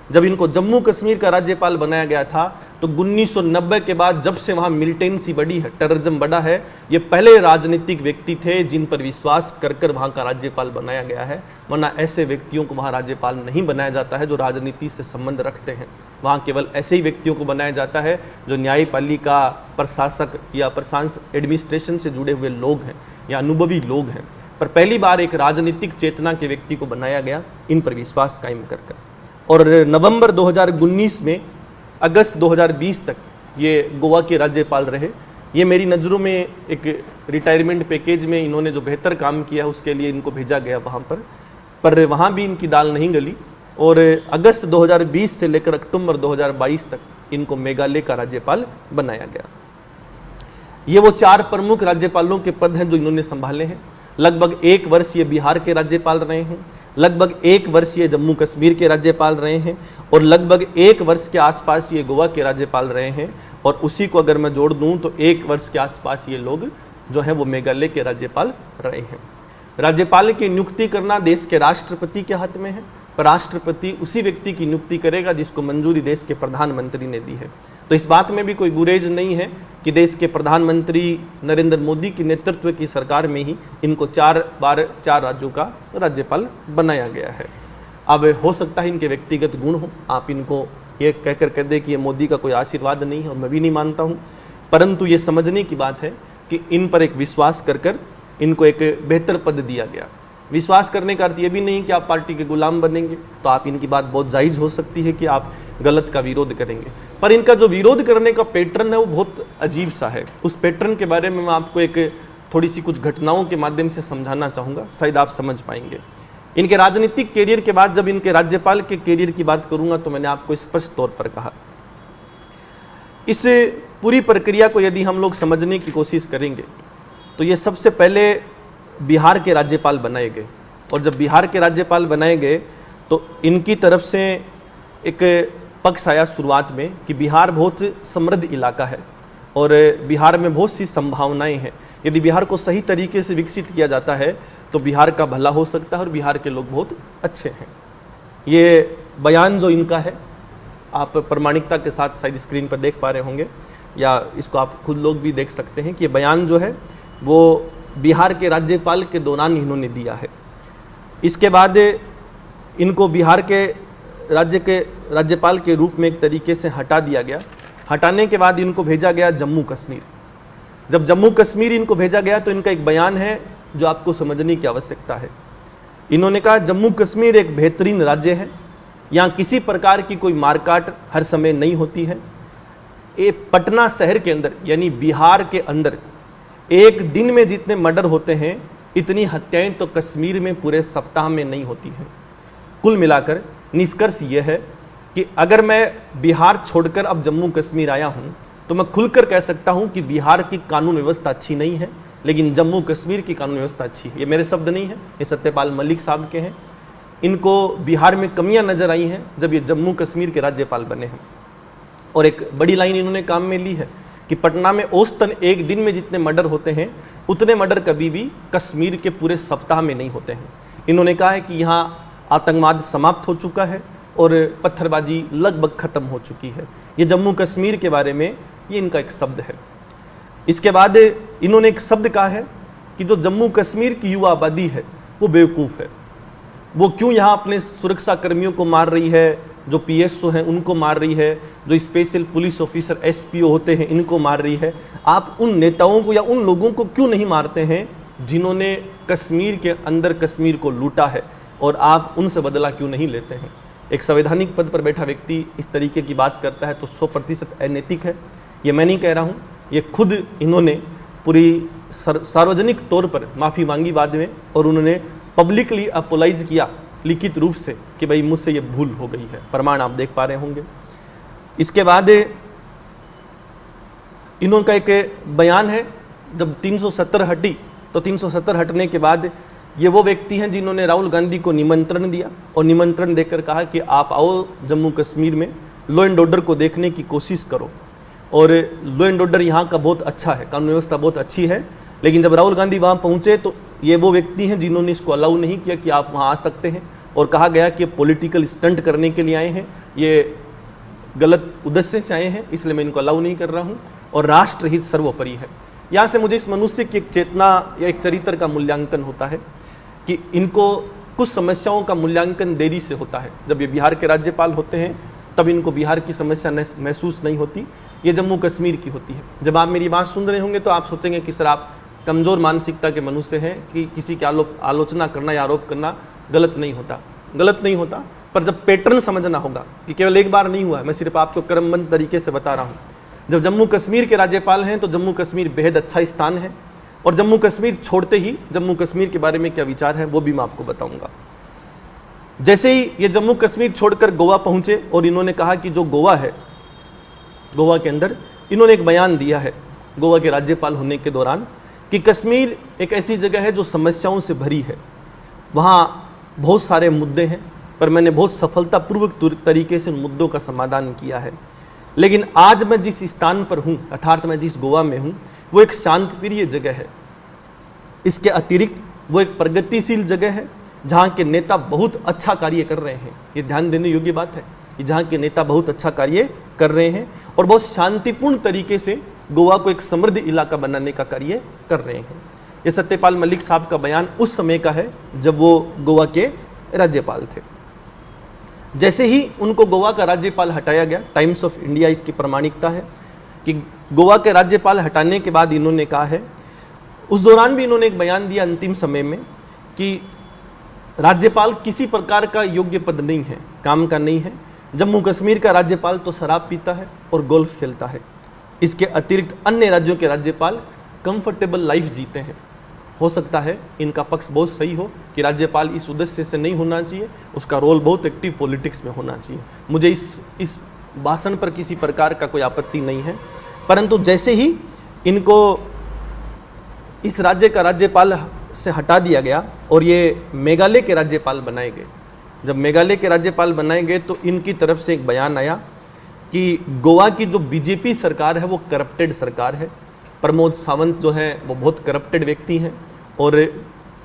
जब इनको जम्मू कश्मीर का राज्यपाल बनाया गया था, तो 1990 के बाद जब से वहाँ मिलिटेंसी बढ़ी है, टेररिज्म बढ़ा है, ये पहले राजनीतिक व्यक्ति थे जिन पर विश्वास कर वहाँ का राज्यपाल बनाया गया है। वरना ऐसे व्यक्तियों को वहाँ राज्यपाल नहीं बनाया जाता है जो राजनीति से संबंध रखते हैं। वहाँ केवल ऐसे ही व्यक्तियों को बनाया जाता है जो न्यायपालिका, प्रशासक या प्रशासन एडमिनिस्ट्रेशन से जुड़े हुए लोग हैं या अनुभवी लोग हैं। पर पहली बार एक राजनीतिक चेतना के व्यक्ति को बनाया गया इन पर विश्वास कायम कर। और नवंबर 2019 में अगस्त 2020 तक ये गोवा के राज्यपाल रहे। ये मेरी नज़रों में एक रिटायरमेंट पैकेज में इन्होंने जो बेहतर काम किया उसके लिए इनको भेजा गया वहाँ पर वहाँ भी इनकी दाल नहीं गली। और अगस्त 2020 से लेकर अक्टूबर 2022 तक इनको मेघालय का राज्यपाल बनाया गया। ये वो 4 प्रमुख राज्यपालों के पद हैं जो इन्होंने संभाले हैं। लगभग 1 वर्ष ये बिहार के राज्यपाल रहे हैं, लगभग 1 वर्ष ये जम्मू कश्मीर के राज्यपाल रहे हैं, और लगभग 1 वर्ष के आसपास ये गोवा के राज्यपाल रहे हैं। और उसी को अगर मैं जोड़ दूं तो 1 वर्ष के आसपास ये लोग जो है वो मेघालय के राज्यपाल रहे हैं। राज्यपाल की नियुक्ति करना देश के राष्ट्रपति के हाथ में है, पर राष्ट्रपति उसी व्यक्ति की नियुक्ति करेगा जिसको मंजूरी देश के प्रधानमंत्री ने दी है। तो इस बात में भी कोई गुरेज नहीं है कि देश के प्रधानमंत्री नरेंद्र मोदी के नेतृत्व की सरकार में ही इनको 4 बार 4 राज्यों का राज्यपाल बनाया गया है। अब हो सकता है इनके व्यक्तिगत गुण हो, आप इनको ये कहकर कह दें कि ये मोदी का कोई आशीर्वाद नहीं है, और मैं भी नहीं मानता हूँ, परंतु ये समझने की बात है कि इन पर एक विश्वास कर इनको एक बेहतर पद दिया गया। विश्वास करने का अर्थ ये भी नहीं कि आप पार्टी के गुलाम बनेंगे, तो आप इनकी बात बहुत जायज़ हो सकती है कि आप गलत का विरोध करेंगे, पर इनका जो विरोध करने का पैटर्न है वो बहुत अजीब सा है। उस पैटर्न के बारे में मैं आपको एक थोड़ी सी कुछ घटनाओं के माध्यम से समझाना चाहूँगा, शायद आप समझ पाएंगे। इनके राजनीतिक कैरियर के बाद जब इनके राज्यपाल के कैरियर की बात करूँगा तो मैंने आपको स्पष्ट तौर पर कहा, इस पूरी प्रक्रिया को यदि हम लोग समझने की कोशिश करेंगे तो ये सबसे पहले बिहार के राज्यपाल बनाए गए, और जब बिहार के राज्यपाल बनाए गए तो इनकी तरफ से एक पक्ष आया शुरुआत में कि बिहार बहुत समृद्ध इलाका है और बिहार में बहुत सी संभावनाएं हैं, यदि बिहार को सही तरीके से विकसित किया जाता है तो बिहार का भला हो सकता है और बिहार के लोग बहुत अच्छे हैं। ये बयान जो इनका है आप प्रमाणिकता के साथ शायद स्क्रीन पर देख पा रहे होंगे, या इसको आप खुद लोग भी देख सकते हैं कि ये बयान जो है वो बिहार के राज्यपाल के दौरान इन्होंने दिया है। इसके बाद इनको बिहार के राज्यपाल के रूप में एक तरीके से हटा दिया गया। हटाने के बाद इनको भेजा गया जम्मू कश्मीर। जब जम्मू कश्मीर इनको भेजा गया तो इनका एक बयान है जो आपको समझने की आवश्यकता है। इन्होंने कहा जम्मू कश्मीर एक बेहतरीन राज्य है, यहाँ किसी प्रकार की कोई मारकाट हर समय नहीं होती है। ये पटना शहर के अंदर यानी बिहार के अंदर एक दिन में जितने मर्डर होते हैं इतनी हत्याएं तो कश्मीर में पूरे सप्ताह में नहीं होती हैं। कुल मिलाकर निष्कर्ष ये है कि अगर मैं बिहार छोड़कर अब जम्मू कश्मीर आया हूँ तो मैं खुलकर कह सकता हूँ कि बिहार की कानून व्यवस्था अच्छी नहीं है, लेकिन जम्मू कश्मीर की कानून व्यवस्था अच्छी है। ये मेरे शब्द नहीं है, ये सत्यपाल मलिक साहब के हैं। इनको बिहार में कमियां नजर आई हैं जब ये जम्मू कश्मीर के राज्यपाल बने हैं। और एक बड़ी लाइन इन्होंने काम में ली है कि पटना में औसतन एक दिन में जितने मर्डर होते हैं उतने मर्डर कभी भी कश्मीर के पूरे सप्ताह में नहीं होते हैं। इन्होंने कहा है कि यहाँ आतंकवाद समाप्त हो चुका है और पत्थरबाजी लगभग खत्म हो चुकी है। ये जम्मू कश्मीर के बारे में ये इनका एक शब्द है। इसके बाद इन्होंने एक शब्द कहा है कि जो जम्मू कश्मीर की युवा आबादी है वो बेवकूफ़ है, वो क्यों यहाँ अपने सुरक्षा कर्मियों को मार रही है, जो पीएसओ हैं उनको मार रही है, जो स्पेशल पुलिस ऑफिसर एसपीओ होते हैं इनको मार रही है। आप उन नेताओं को या उन लोगों को क्यों नहीं मारते हैं जिन्होंने कश्मीर के अंदर कश्मीर को लूटा है, और आप उनसे बदला क्यों नहीं लेते हैं। एक संवैधानिक पद पर बैठा व्यक्ति इस तरीके की बात करता है तो 100% अनैतिक है। ये मैं नहीं कह रहा हूँ, ये खुद इन्होंने पूरी सार्वजनिक तौर पर माफ़ी मांगी बाद में, और उन्होंने पब्लिकली अपोलाइज किया लिखित रूप से कि भाई मुझसे ये भूल हो गई है। प्रमाण आप देख पा रहे होंगे। इसके बाद इन्हों का एक बयान है, जब 370 हटी तो 370 हटने के बाद ये वो व्यक्ति हैं जिन्होंने राहुल गांधी को निमंत्रण दिया और निमंत्रण देकर कहा कि आप आओ जम्मू कश्मीर में लॉ एंड ऑर्डर को देखने की कोशिश करो, और लॉ एंड ऑर्डर यहाँ का बहुत अच्छा है, कानून व्यवस्था बहुत अच्छी है। लेकिन जब राहुल गांधी वहाँ पहुँचे तो ये वो व्यक्ति हैं जिन्होंने इसको अलाउ नहीं किया कि आप वहाँ आ सकते हैं, और कहा गया कि पॉलिटिकल स्टंट करने के लिए आए हैं, ये गलत उद्देश्य से आए हैं, इसलिए मैं इनको अलाउ नहीं कर रहा हूँ, और राष्ट्रहित सर्वोपरि है। यहाँ से मुझे इस मनुष्य की एक चेतना या एक चरित्र का मूल्यांकन होता है कि इनको कुछ समस्याओं का मूल्यांकन देरी से होता है। जब ये बिहार के राज्यपाल होते हैं तब इनको बिहार की समस्या महसूस नहीं होती, ये जम्मू कश्मीर की होती है। जब आप मेरी बात सुन रहे होंगे तो आप सोचेंगे कि सर आप कमज़ोर मानसिकता के मनुष्य हैं कि किसी की आलोचना करना या आरोप करना गलत नहीं होता, पर जब पैटर्न समझना होगा कि केवल एक बार नहीं हुआ है, मैं सिर्फ आपको क्रमबद्ध तरीके से बता रहा हूँ। जब जम्मू कश्मीर के राज्यपाल हैं तो जम्मू कश्मीर बेहद अच्छा स्थान है, और जम्मू कश्मीर छोड़ते ही जम्मू कश्मीर के बारे में क्या विचार है वो भी मैं आपको बताऊंगा। जैसे ही ये जम्मू कश्मीर छोड़कर गोवा पहुंचे और इन्होंने कहा कि जो गोवा है, गोवा के अंदर इन्होंने एक बयान दिया है गोवा के राज्यपाल होने के दौरान कि कश्मीर एक ऐसी जगह है जो समस्याओं से भरी है, वहाँ बहुत सारे मुद्दे हैं, पर मैंने बहुत सफलतापूर्वक तरीके से उन मुद्दों का समाधान किया है। लेकिन आज मैं जिस स्थान पर हूँ, अर्थात मैं जिस गोवा में हूँ, वो एक शांतिप्रिय जगह है। इसके अतिरिक्त वो एक प्रगतिशील जगह है जहाँ के नेता बहुत अच्छा कार्य कर रहे हैं। ये ध्यान देने योग्य बात है कि जहाँ के नेता बहुत अच्छा कार्य कर रहे हैं और बहुत शांतिपूर्ण तरीके से गोवा को एक समृद्ध इलाका बनाने का कार्य कर रहे हैं। ये सत्यपाल मलिक साहब का बयान उस समय का है जब वो गोवा के राज्यपाल थे। जैसे ही उनको गोवा का राज्यपाल हटाया गया, टाइम्स ऑफ इंडिया इसकी प्रामाणिकता है कि गोवा के राज्यपाल हटाने के बाद इन्होंने कहा है, उस दौरान भी इन्होंने एक बयान दिया अंतिम समय में कि राज्यपाल किसी प्रकार का योग्य पद नहीं है, काम का नहीं है। जम्मू कश्मीर का राज्यपाल तो शराब पीता है और गोल्फ खेलता है। इसके अतिरिक्त अन्य राज्यों के राज्यपाल कंफर्टेबल लाइफ जीते हैं। हो सकता है इनका पक्ष बहुत सही हो कि राज्यपाल इस उद्देश्य से नहीं होना चाहिए, उसका रोल बहुत एक्टिव पॉलिटिक्स में होना चाहिए। मुझे इस भाषण पर किसी प्रकार का कोई आपत्ति नहीं है, परंतु जैसे ही इनको इस राज्य का राज्यपाल से हटा दिया गया और ये मेघालय के राज्यपाल बनाए गए, जब मेघालय के राज्यपाल बनाए गए तो इनकी तरफ से एक बयान आया कि गोवा की जो बीजेपी सरकार है वो करप्टेड सरकार है। प्रमोद सावंत जो है वो बहुत करप्टेड व्यक्ति हैं और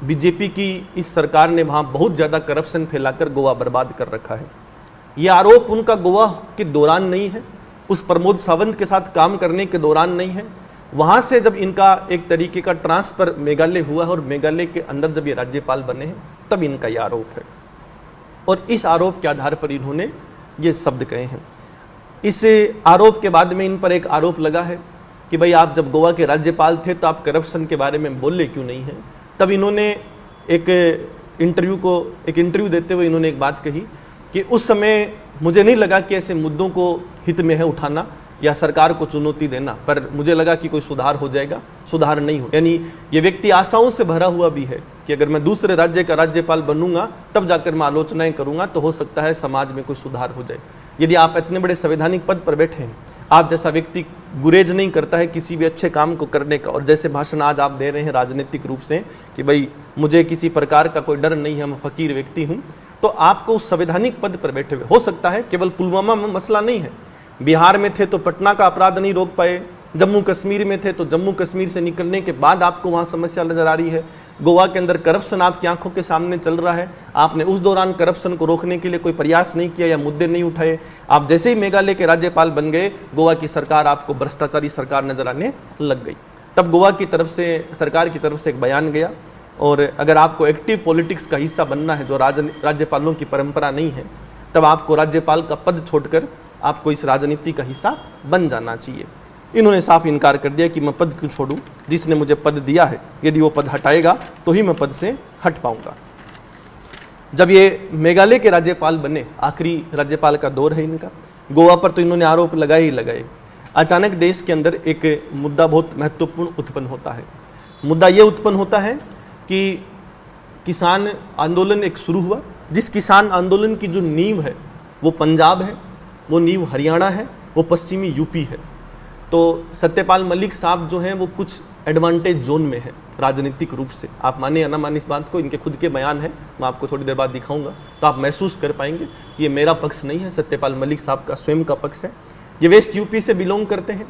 बीजेपी की इस सरकार ने वहाँ बहुत ज़्यादा करप्शन फैलाकर गोवा बर्बाद कर रखा है। ये आरोप उनका गोवा के दौरान नहीं है, उस प्रमोद सावंत के साथ काम करने के दौरान नहीं है। वहाँ से जब इनका एक तरीके का ट्रांसफ़र मेघालय हुआ है और मेघालय के अंदर जब ये राज्यपाल बने हैं तब इनका ये आरोप है और इस आरोप के आधार पर इन्होंने ये शब्द कहे हैं। इस आरोप के बाद में इन पर एक आरोप लगा है कि भाई आप जब गोवा के राज्यपाल थे तो आप करप्शन के बारे में बोले क्यों नहीं हैं। तब इन्होंने एक इंटरव्यू देते हुए इन्होंने एक बात कही कि उस समय मुझे नहीं लगा कि ऐसे मुद्दों को हित में है उठाना या सरकार को चुनौती देना, पर मुझे लगा कि कोई सुधार हो जाएगा, सुधार नहीं हो। यानी ये व्यक्ति आशाओं से भरा हुआ भी है कि अगर मैं दूसरे राज्य का राज्यपाल बनूंगा तब जाकर मैं आलोचनाएं करूंगा तो हो सकता है समाज में कोई सुधार हो जाए। यदि आप इतने बड़े संवैधानिक पद पर बैठे हैं, आप जैसा व्यक्ति गुरेज नहीं करता है किसी भी अच्छे काम को करने का, और जैसे भाषण आज आप दे रहे हैं राजनीतिक रूप से कि भाई मुझे किसी प्रकार का कोई डर नहीं है, मैं फकीर व्यक्ति हूँ, तो आपको उस संवैधानिक पद पर बैठे हुए हो सकता है केवल पुलवामा में मसला नहीं है, बिहार में थे तो पटना का अपराध नहीं रोक पाए, जम्मू कश्मीर में थे तो जम्मू कश्मीर से निकलने के बाद आपको वहाँ समस्या नजर आ रही है, गोवा के अंदर करप्शन आपकी आंखों के सामने चल रहा है, आपने उस दौरान करप्शन को रोकने के लिए कोई प्रयास नहीं किया या मुद्दे नहीं उठाए। आप जैसे ही मेघालय के राज्यपाल बन गए, गोवा की सरकार आपको भ्रष्टाचारी सरकार नजर आने लग गई। तब गोवा की तरफ से, सरकार की तरफ से एक बयान गया, और अगर आपको एक्टिव पॉलिटिक्स का हिस्सा बनना है जो राज्यपालों की परंपरा नहीं है, तब आपको राज्यपाल का पद छोड़कर आपको इस राजनीति का हिस्सा बन जाना चाहिए। इन्होंने साफ इनकार कर दिया कि मैं पद क्यों छोड़ूं, जिसने मुझे पद दिया है यदि वो पद हटाएगा तो ही मैं पद से हट पाऊंगा। जब ये मेघालय के राज्यपाल बने, आखिरी राज्यपाल का दौर है इनका, गोवा पर तो इन्होंने आरोप लगाए ही लगाए। अचानक देश के अंदर एक मुद्दा बहुत महत्वपूर्ण उत्पन्न होता है। मुद्दा ये उत्पन्न होता है कि किसान आंदोलन एक शुरू हुआ, जिस किसान आंदोलन की जो नींव है वो पंजाब है, वो नींव हरियाणा है, वो पश्चिमी यूपी है। तो सत्यपाल मलिक साहब जो हैं वो कुछ एडवांटेज जोन में है राजनीतिक रूप से, आप माने या ना माने इस बात को, इनके खुद के बयान है, मैं आपको थोड़ी देर बाद दिखाऊंगा तो आप महसूस कर पाएंगे कि ये मेरा पक्ष नहीं है, सत्यपाल मलिक साहब का स्वयं का पक्ष है। ये वेस्ट यूपी से बिलोंग करते हैं,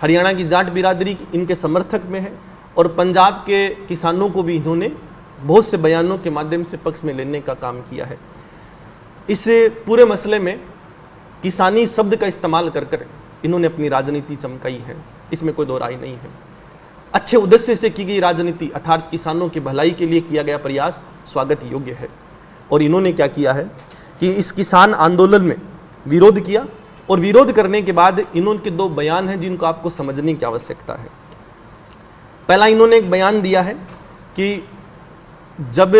हरियाणा की जाट बिरादरी इनके समर्थक में है, और पंजाब के किसानों को भी इन्होंने बहुत से बयानों के माध्यम से पक्ष में लेने का काम किया है। इस पूरे मसले में किसानी शब्द का इस्तेमाल कर कर इन्होंने अपनी राजनीति चमकाई है, इसमें कोई दो राय नहीं है। अच्छे उद्देश्य से की गई राजनीति अर्थात किसानों की भलाई के लिए किया गया प्रयास स्वागत योग्य है। और इन्होंने क्या किया है कि इस किसान आंदोलन में विरोध किया, और विरोध करने के बाद इन्होंने दो बयान हैं जिनको आपको समझने की आवश्यकता है। पहला, इन्होंने एक बयान दिया है कि जब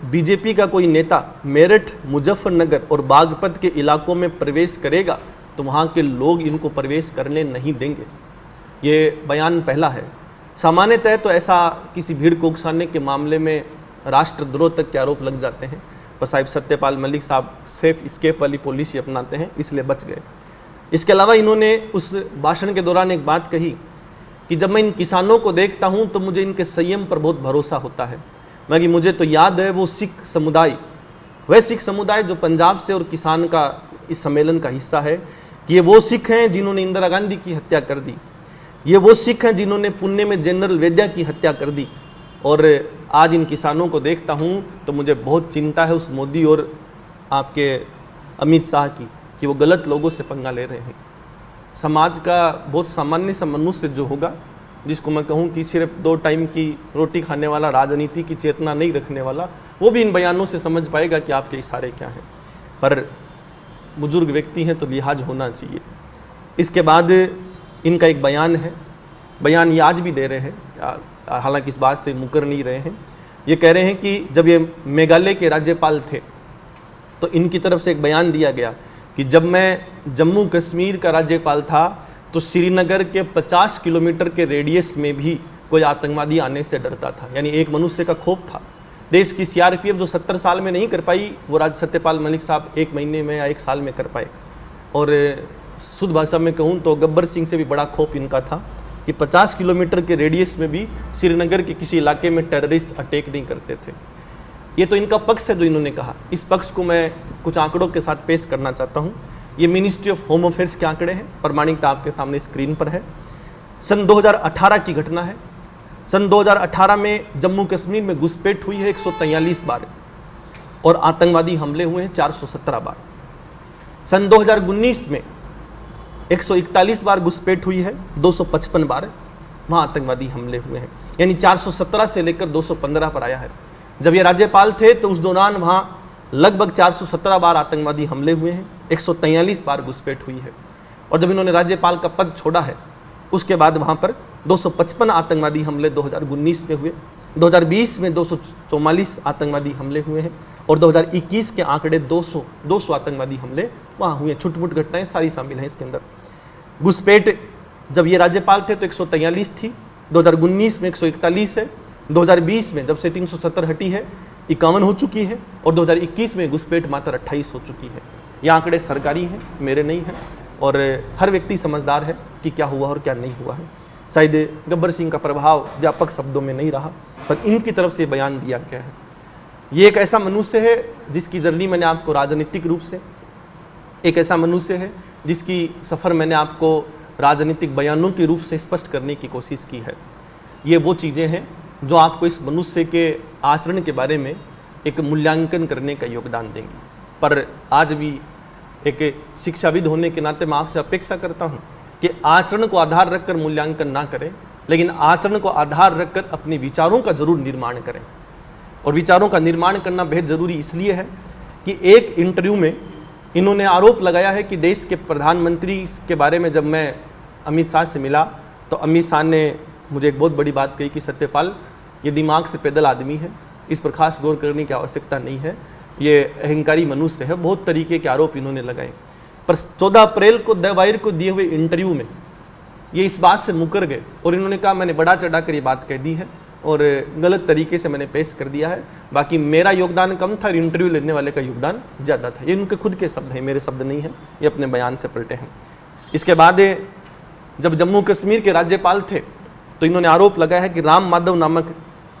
बीजेपी का कोई नेता मेरठ, मुजफ्फरनगर और बागपत के इलाकों में प्रवेश करेगा तो वहाँ के लोग इनको प्रवेश करने नहीं देंगे। ये बयान पहला है। सामान्यतः तो ऐसा किसी भीड़ को उकसाने के मामले में राष्ट्रद्रोह तक के आरोप लग जाते हैं, पर साहिब सत्यपाल मलिक साहब सेफ स्केप वाली पॉलिसी अपनाते हैं, इसलिए बच गए। इसके अलावा इन्होंने उस भाषण के दौरान एक बात कही कि जब मैं इन किसानों को देखता हूँ तो मुझे इनके संयम पर बहुत भरोसा होता है। मैं कि मुझे तो याद है वो सिख समुदाय, वह सिख समुदाय जो पंजाब से और किसान का इस सम्मेलन का हिस्सा है, कि ये वो सिख हैं जिन्होंने इंदिरा गांधी की हत्या कर दी। ये वो सिख हैं जिन्होंने पुणे में जनरल वैद्या की हत्या कर दी। और आज इन किसानों को देखता हूँ तो मुझे बहुत चिंता है उस मोदी और आपके अमित शाह की, कि वो गलत लोगों से पंगा ले रहे हैं। समाज का बहुत सामान्य सा मनुष्य जो होगा, जिसको मैं कहूँ कि सिर्फ 2 टाइम की रोटी खाने वाला, राजनीति की चेतना नहीं रखने वाला, वो भी इन बयानों से समझ पाएगा कि आपके इशारे क्या हैं। पर बुजुर्ग व्यक्ति हैं तो लिहाज होना चाहिए। इसके बाद इनका एक बयान है, बयान ये आज भी दे रहे हैं, हालांकि इस बात से मुकर नहीं रहे हैं। ये कह रहे हैं कि जब ये मेघालय के राज्यपाल थे तो इनकी तरफ से एक बयान दिया गया कि जब मैं जम्मू कश्मीर का राज्यपाल था तो श्रीनगर के 50 किलोमीटर के रेडियस में भी कोई आतंकवादी आने से डरता था। यानी एक मनुष्य का खौफ था। देश की सीआरपीएफ जो 70 साल में नहीं कर पाई, वो सत्यपाल मलिक साहब 1 महीने में या 1 साल में कर पाए। और शुद्ध भाषा में कहूँ तो गब्बर सिंह से भी बड़ा खौफ इनका था कि 50 किलोमीटर के रेडियस में भी श्रीनगर के किसी इलाके में टेररिस्ट अटैक नहीं करते थे। ये तो इनका पक्ष है जो इन्होंने कहा। इस पक्ष को मैं कुछ आंकड़ों के साथ पेश करना चाहता हूँ। ये मिनिस्ट्री ऑफ होम अफेयर्स के आंकड़े हैं, प्रामाणिकता आपके सामने स्क्रीन पर है। सन 2018 की घटना है। सन 2018 में जम्मू कश्मीर में घुसपैठ हुई है 143 बार और आतंकवादी हमले हुए हैं 417 बार। सन 2019 में 141 बार घुसपैठ हुई है, 255 बार वहाँ आतंकवादी हमले हुए हैं। यानी 417 से लेकर 215 पर आया है। जब ये राज्यपाल थे तो उस दौरान वहाँ लगभग 417 बार आतंकवादी हमले हुए हैं, 143 बार घुसपैट हुई है। और जब इन्होंने राज्यपाल का पद छोड़ा है उसके बाद वहाँ पर 255 आतंकवादी हमले 2019 में हुए, 2020 में 244 आतंकवादी हमले हुए हैं और 2021 के आंकड़े 200 आतंकवादी हमले वहाँ हुए। छुटपुट घटनाएं सारी शामिल हैं इसके अंदर। घुसपैठ जब ये राज्यपाल थे तो 143 थी, 2019 में 141 है, 2020 में जब से 370 हटी है 51 हो चुकी है और 2021 में घुसपैठ मात्र 28 हो चुकी है। ये आंकड़े सरकारी हैं, मेरे नहीं हैं, और हर व्यक्ति समझदार है कि क्या हुआ और क्या नहीं हुआ है। शायद गब्बर सिंह का प्रभाव व्यापक शब्दों में नहीं रहा, पर इनकी तरफ से बयान दिया गया है। ये एक ऐसा मनुष्य है जिसकी जर्नी मैंने आपको राजनीतिक रूप से, एक ऐसा मनुष्य है जिसकी सफ़र मैंने आपको राजनीतिक बयानों के रूप से स्पष्ट करने की कोशिश की है। ये वो चीज़ें हैं जो आपको इस मनुष्य के आचरण के बारे में एक मूल्यांकन करने का योगदान देंगी। पर आज भी एक शिक्षाविद होने के नाते मैं आपसे अपेक्षा करता हूँ कि आचरण को आधार रखकर मूल्यांकन ना करें, लेकिन आचरण को आधार रखकर अपने विचारों का जरूर निर्माण करें। और विचारों का निर्माण करना बेहद ज़रूरी इसलिए है कि एक इंटरव्यू में इन्होंने आरोप लगाया है कि देश के प्रधानमंत्री के बारे में जब मैं अमित शाह से मिला तो अमित शाह ने मुझे एक बहुत बड़ी बात कही कि सत्यपाल, ये दिमाग से पैदल आदमी है, इस पर खास गौर करने की आवश्यकता नहीं है, ये अहंकारी मनुष्य है। बहुत तरीके के आरोप इन्होंने लगाए। पर 14 अप्रैल को द वायर को दिए हुए इंटरव्यू में ये इस बात से मुकर गए और इन्होंने कहा मैंने बड़ा चढ़ा कर ये बात कह दी है और गलत तरीके से मैंने पेश कर दिया है, बाकी मेरा योगदान कम था और इंटरव्यू लेने वाले का योगदान ज़्यादा था। ये उनके खुद के शब्द हैं, मेरे शब्द नहीं हैं, ये अपने बयान से पलटे हैं। इसके बाद जब जम्मू कश्मीर के राज्यपाल थे तो इन्होंने आरोप लगाया है कि राम माधव नामक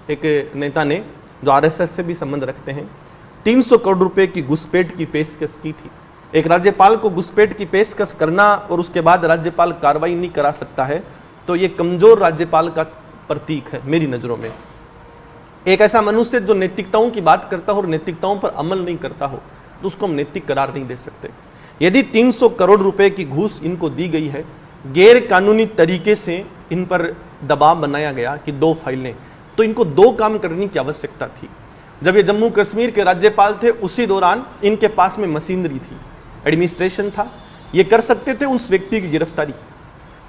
एक नेता ने, जो आरएसएस से भी संबंध रखते हैं, 300 करोड़ रुपए की घुसपैठ की पेशकश की थी। एक राज्यपाल को घुसपैठ की पेशकश करना और उसके बाद राज्यपाल कार्रवाई नहीं करा सकता है तो ये कमजोर राज्यपाल का प्रतीक है मेरी नज़रों में। एक ऐसा मनुष्य जो नैतिकताओं की बात करता हो और नैतिकताओं पर अमल नहीं करता हो तो उसको हम नैतिक करार नहीं दे सकते। यदि 300 करोड़ रुपए की घूस इनको दी गई है, गैर कानूनी तरीके से इन पर दबाव बनाया गया कि 2 फाइलें, तो इनको 2 काम करने की आवश्यकता थी। जब ये जम्मू कश्मीर के राज्यपाल थे उसी दौरान इनके पास में मशीनरी थी, एडमिनिस्ट्रेशन था, ये कर सकते थे उस व्यक्ति की गिरफ्तारी,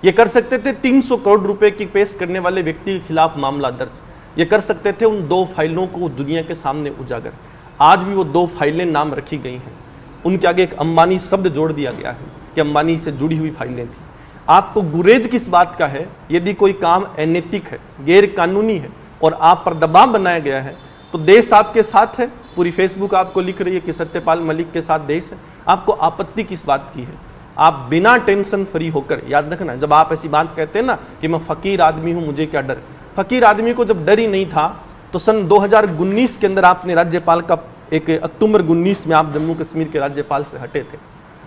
ये कर सकते थे 300 करोड़ रुपए की पेश करने वाले व्यक्ति के खिलाफ मामला दर्ज, ये कर सकते थे उन 2 फाइलों को दुनिया के सामने उजागर। आज भी वो 2 फाइलें नाम रखी गई हैं, उनके आगे एक अंबानी शब्द जोड़ दिया गया है कि अंबानी से जुड़ी हुई फाइलें थी। आपको गुरेज किस बात का है? यदि कोई काम अनैतिक है, गैर कानूनी है और आप पर दबाव बनाया गया है तो देश आपके साथ है। पूरी फेसबुक आपको लिख रही है कि सत्यपाल मलिक के साथ देश है। आपको आपत्ति किस बात की है? आप बिना टेंशन फ्री होकर, याद रखना, जब आप ऐसी बात कहते हैं ना कि मैं फ़कीर आदमी हूँ, मुझे क्या डर, फ़कीर आदमी को जब डर ही नहीं था तो सन 2019 के अंदर आपने राज्यपाल का एक अक्टूबर 19 में आप जम्मू कश्मीर के राज्यपाल से हटे थे।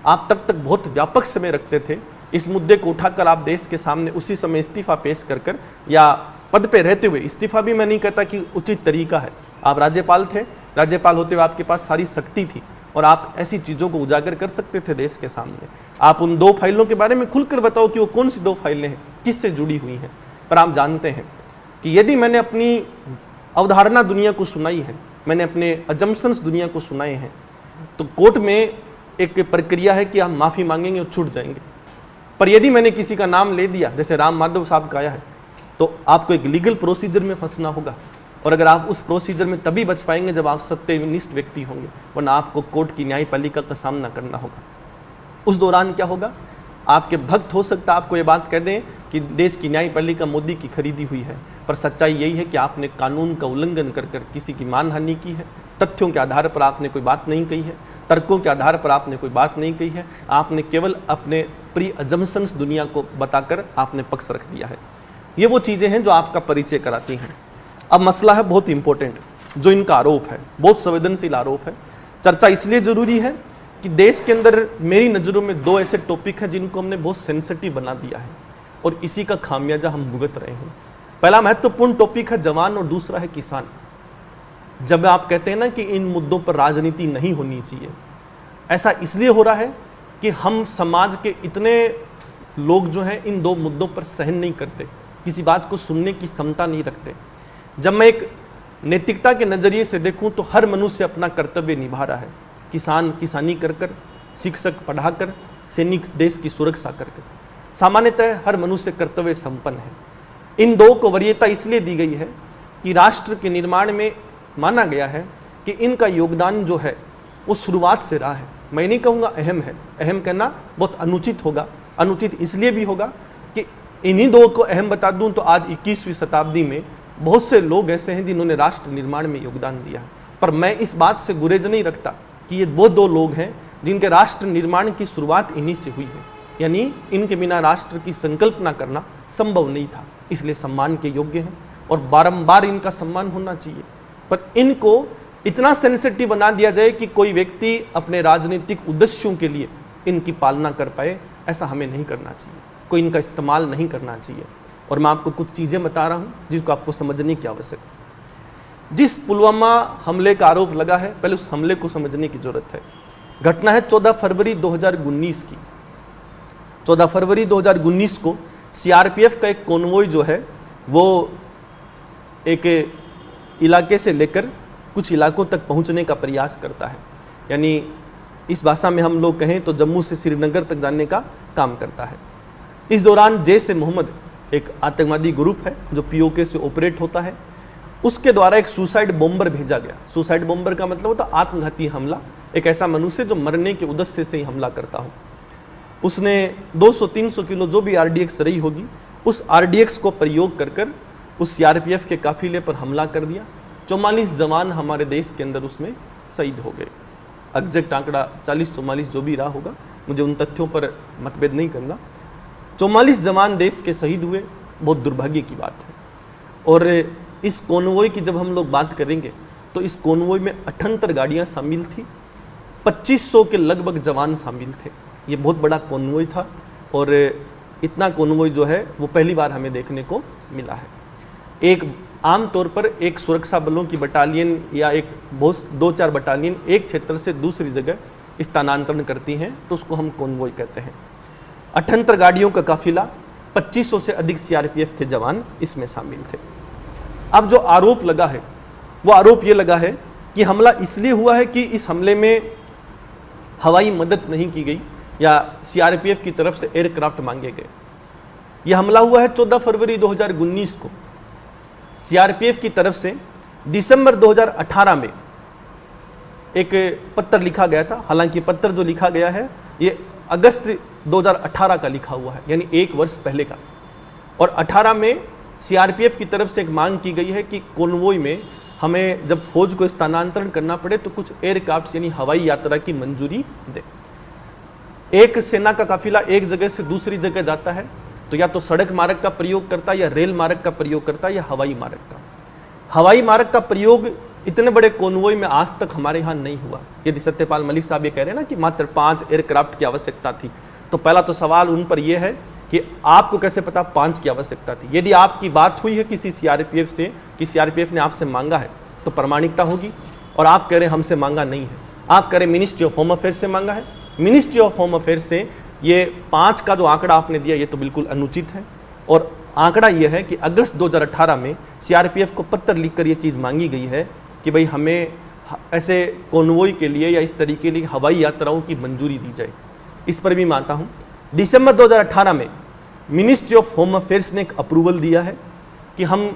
आप तक बहुत व्यापक समय रखते थे इस मुद्दे को उठाकर आप देश के सामने उसी समय इस्तीफा पेश कर या पद पे रहते हुए, इस्तीफा भी मैं नहीं कहता कि उचित तरीका है, आप राज्यपाल थे, राज्यपाल होते हुए आपके पास सारी शक्ति थी और आप ऐसी चीज़ों को उजागर कर सकते थे देश के सामने। आप उन 2 फाइलों के बारे में खुलकर बताओ कि वो कौन सी 2 फाइलें हैं, किससे जुड़ी हुई हैं। पर आप जानते हैं कि यदि मैंने अपनी अवधारणा दुनिया को सुनाई है, मैंने अपने अजम्पशंस दुनिया को सुनाए हैं, तो कोर्ट में एक प्रक्रिया है कि हम माफ़ी मांगेंगे और छूट जाएंगे। पर यदि मैंने किसी का नाम ले दिया, जैसे राम माधव साहब का आया है, तो आपको एक लीगल प्रोसीजर में फंसना होगा, और अगर आप उस प्रोसीजर में तभी बच पाएंगे जब आप सत्यनिष्ठ व्यक्ति होंगे, वरना आपको कोर्ट की न्यायपालिका का सामना करना होगा। उस दौरान क्या होगा, आपके भक्त हो सकता है आपको ये बात कह दें कि देश की न्यायपालिका मोदी की खरीदी हुई है, पर सच्चाई यही है कि आपने कानून का उल्लंघन कर किसी की मानहानि की है। तथ्यों के आधार पर आपने कोई बात नहीं कही है, तर्कों के आधार पर आपने कोई बात नहीं कही है, आपने केवल अपने प्री अजम्पशंस दुनिया को बताकर आपने पक्ष रख दिया है। ये वो चीज़ें हैं जो आपका परिचय कराती हैं। अब मसला है बहुत इंपॉर्टेंट, जो इनका आरोप है, बहुत संवेदनशील आरोप है। चर्चा इसलिए ज़रूरी है कि देश के अंदर मेरी नज़रों में 2 ऐसे टॉपिक हैं जिनको हमने बहुत सेंसिटिव बना दिया है और इसी का खामियाजा हम भुगत रहे हैं। पहला महत्वपूर्ण टॉपिक है जवान और दूसरा है किसान। जब आप कहते हैं ना कि इन मुद्दों पर राजनीति नहीं होनी चाहिए, ऐसा इसलिए हो रहा है कि हम समाज के इतने लोग जो हैं इन 2 मुद्दों पर सहन नहीं करते, किसी बात को सुनने की क्षमता नहीं रखते। जब मैं एक नैतिकता के नज़रिए से देखूं तो हर मनुष्य अपना कर्तव्य निभा रहा है, किसान किसानी कर कर, शिक्षक पढ़ाकर, सैनिक देश की सुरक्षा कर कर। सामान्यतः हर मनुष्य कर्तव्य संपन्न है। इन 2 को वरीयता इसलिए दी गई है कि राष्ट्र के निर्माण में माना गया है कि इनका योगदान जो है वो शुरुआत से रहा है। मैं नहीं कहूँगा अहम है, अहम कहना बहुत अनुचित होगा। अनुचित इसलिए भी होगा कि इन्हीं 2 को अहम बता दूं तो आज 21वीं शताब्दी में बहुत से लोग ऐसे हैं जिन्होंने राष्ट्र निर्माण में योगदान दिया है। पर मैं इस बात से गुरेज नहीं रखता कि ये वो 2 लोग हैं जिनके राष्ट्र निर्माण की शुरुआत इन्हीं से हुई है, यानी इनके बिना राष्ट्र की संकल्पना करना संभव नहीं था। इसलिए सम्मान के योग्य हैं और बारंबार इनका सम्मान होना चाहिए। पर इनको इतना सेंसिटिव बना दिया जाए कि कोई व्यक्ति अपने राजनीतिक उद्देश्यों के लिए इनकी पालना कर पाए, ऐसा हमें नहीं करना चाहिए। कोई इनका इस्तेमाल नहीं करना चाहिए। और मैं आपको कुछ चीज़ें बता रहा हूँ जिसको आपको समझने की आवश्यकता है। जिस पुलवामा हमले का आरोप लगा है, पहले उस हमले को समझने की जरूरत है। घटना है 14 फरवरी 2019 की। 14 फरवरी 2019 को सीआरपीएफ का एक कॉन्वॉय जो है वो एक इलाके से लेकर कुछ इलाकों तक पहुंचने का प्रयास करता है, यानी इस भाषा में हम लोग कहें तो जम्मू से श्रीनगर तक जाने का काम करता है। इस दौरान जैश ए मोहम्मद एक आतंकवादी ग्रुप है जो पीओके से ऑपरेट होता है, उसके द्वारा एक सुसाइड बॉम्बर भेजा गया। सुसाइड बॉम्बर का मतलब होता है आत्मघाती हमला, एक ऐसा मनुष्य जो मरने के उद्देश्य से ही हमला करता हो। उसने 200-300 किलो जो भी आरडीएक्स रही होगी, उस आरडीएक्स को प्रयोग कर कर उस सीआरपीएफ के काफिले पर हमला कर दिया। 44 जवान हमारे देश के अंदर उसमें शहीद हो गए। एग्जैक्ट आंकड़ा 40-44 जो भी रहा होगा, मुझे उन तथ्यों पर मतभेद नहीं करना। 44 जवान देश के शहीद हुए, बहुत दुर्भाग्य की बात है। और इस कॉन्वॉय की जब हम लोग बात करेंगे तो इस कॉन्वॉय में 78 गाड़ियाँ शामिल थी, 2500 के लगभग जवान शामिल थे। ये बहुत बड़ा कॉन्वॉय था और इतना कॉन्वॉय जो है वो पहली बार हमें देखने को मिला है। एक आम तौर पर एक सुरक्षा बलों की बटालियन या एक 2-4 बटालियन एक क्षेत्र से दूसरी जगह स्थानांतरण करती हैं तो उसको हम कॉन्वॉय कहते हैं। 78 गाड़ियों का काफिला, 2500 से अधिक सीआरपीएफ के जवान इसमें शामिल थे। अब जो आरोप लगा है वो आरोप ये लगा है कि हमला इसलिए हुआ है कि इस हमले में हवाई मदद नहीं की गई या सीआरपीएफ की तरफ से एयरक्राफ्ट मांगे गए। यह हमला हुआ है 14 फरवरी 2019 को। सीआरपीएफ की तरफ से दिसंबर 2018 में एक पत्र लिखा गया था। हालांकि पत्र जो लिखा गया है ये अगस्त 2018 का लिखा हुआ है, यानी 1 वर्ष पहले का। और 18 में सीआरपीएफ की तरफ से एक मांग की गई है कि कॉन्वॉय में हमें जब फौज को स्थानांतरण करना पड़े तो कुछ एयरक्राफ्ट यानी हवाई यात्रा की मंजूरी दे। एक सेना का काफिला एक जगह से दूसरी जगह जाता है तो या तो सड़क मार्ग का प्रयोग करता है या रेल मार्ग का प्रयोग करता है या हवाई मार्ग का। हवाई मार्ग का प्रयोग इतने बड़े कॉन्वॉय में आज तक हमारे यहाँ नहीं हुआ। यदि सत्यपाल मलिक साहब ये कह रहे हैं ना कि मात्र 5 एयरक्राफ्ट की आवश्यकता थी, तो पहला तो सवाल उन पर यह है कि आपको कैसे पता 5 की आवश्यकता थी। यदि आपकी बात हुई है किसी सीआरपीएफ से कि सीआरपीएफ ने आपसे मांगा है तो प्रामाणिकता होगी, और आप कह रहे हैं हमसे मांगा नहीं है, आप कह रहे हैं मिनिस्ट्री ऑफ होम अफेयर्स से मांगा है। मिनिस्ट्री ऑफ होम अफेयर्स से ये 5 का जो आंकड़ा आपने दिया ये तो बिल्कुल अनुचित है, और आंकड़ा ये है कि अगस्त 2018 में सीआरपीएफ को पत्र लिखकर ये चीज़ मांगी गई है कि भाई हमें ऐसे कॉन्वॉय के लिए या इस तरीके की हवाई यात्राओं की मंजूरी दी जाए। इस पर भी मानता हूँ। दिसंबर 2018 में मिनिस्ट्री ऑफ होम अफेयर्स ने एक अप्रूवल दिया है कि हम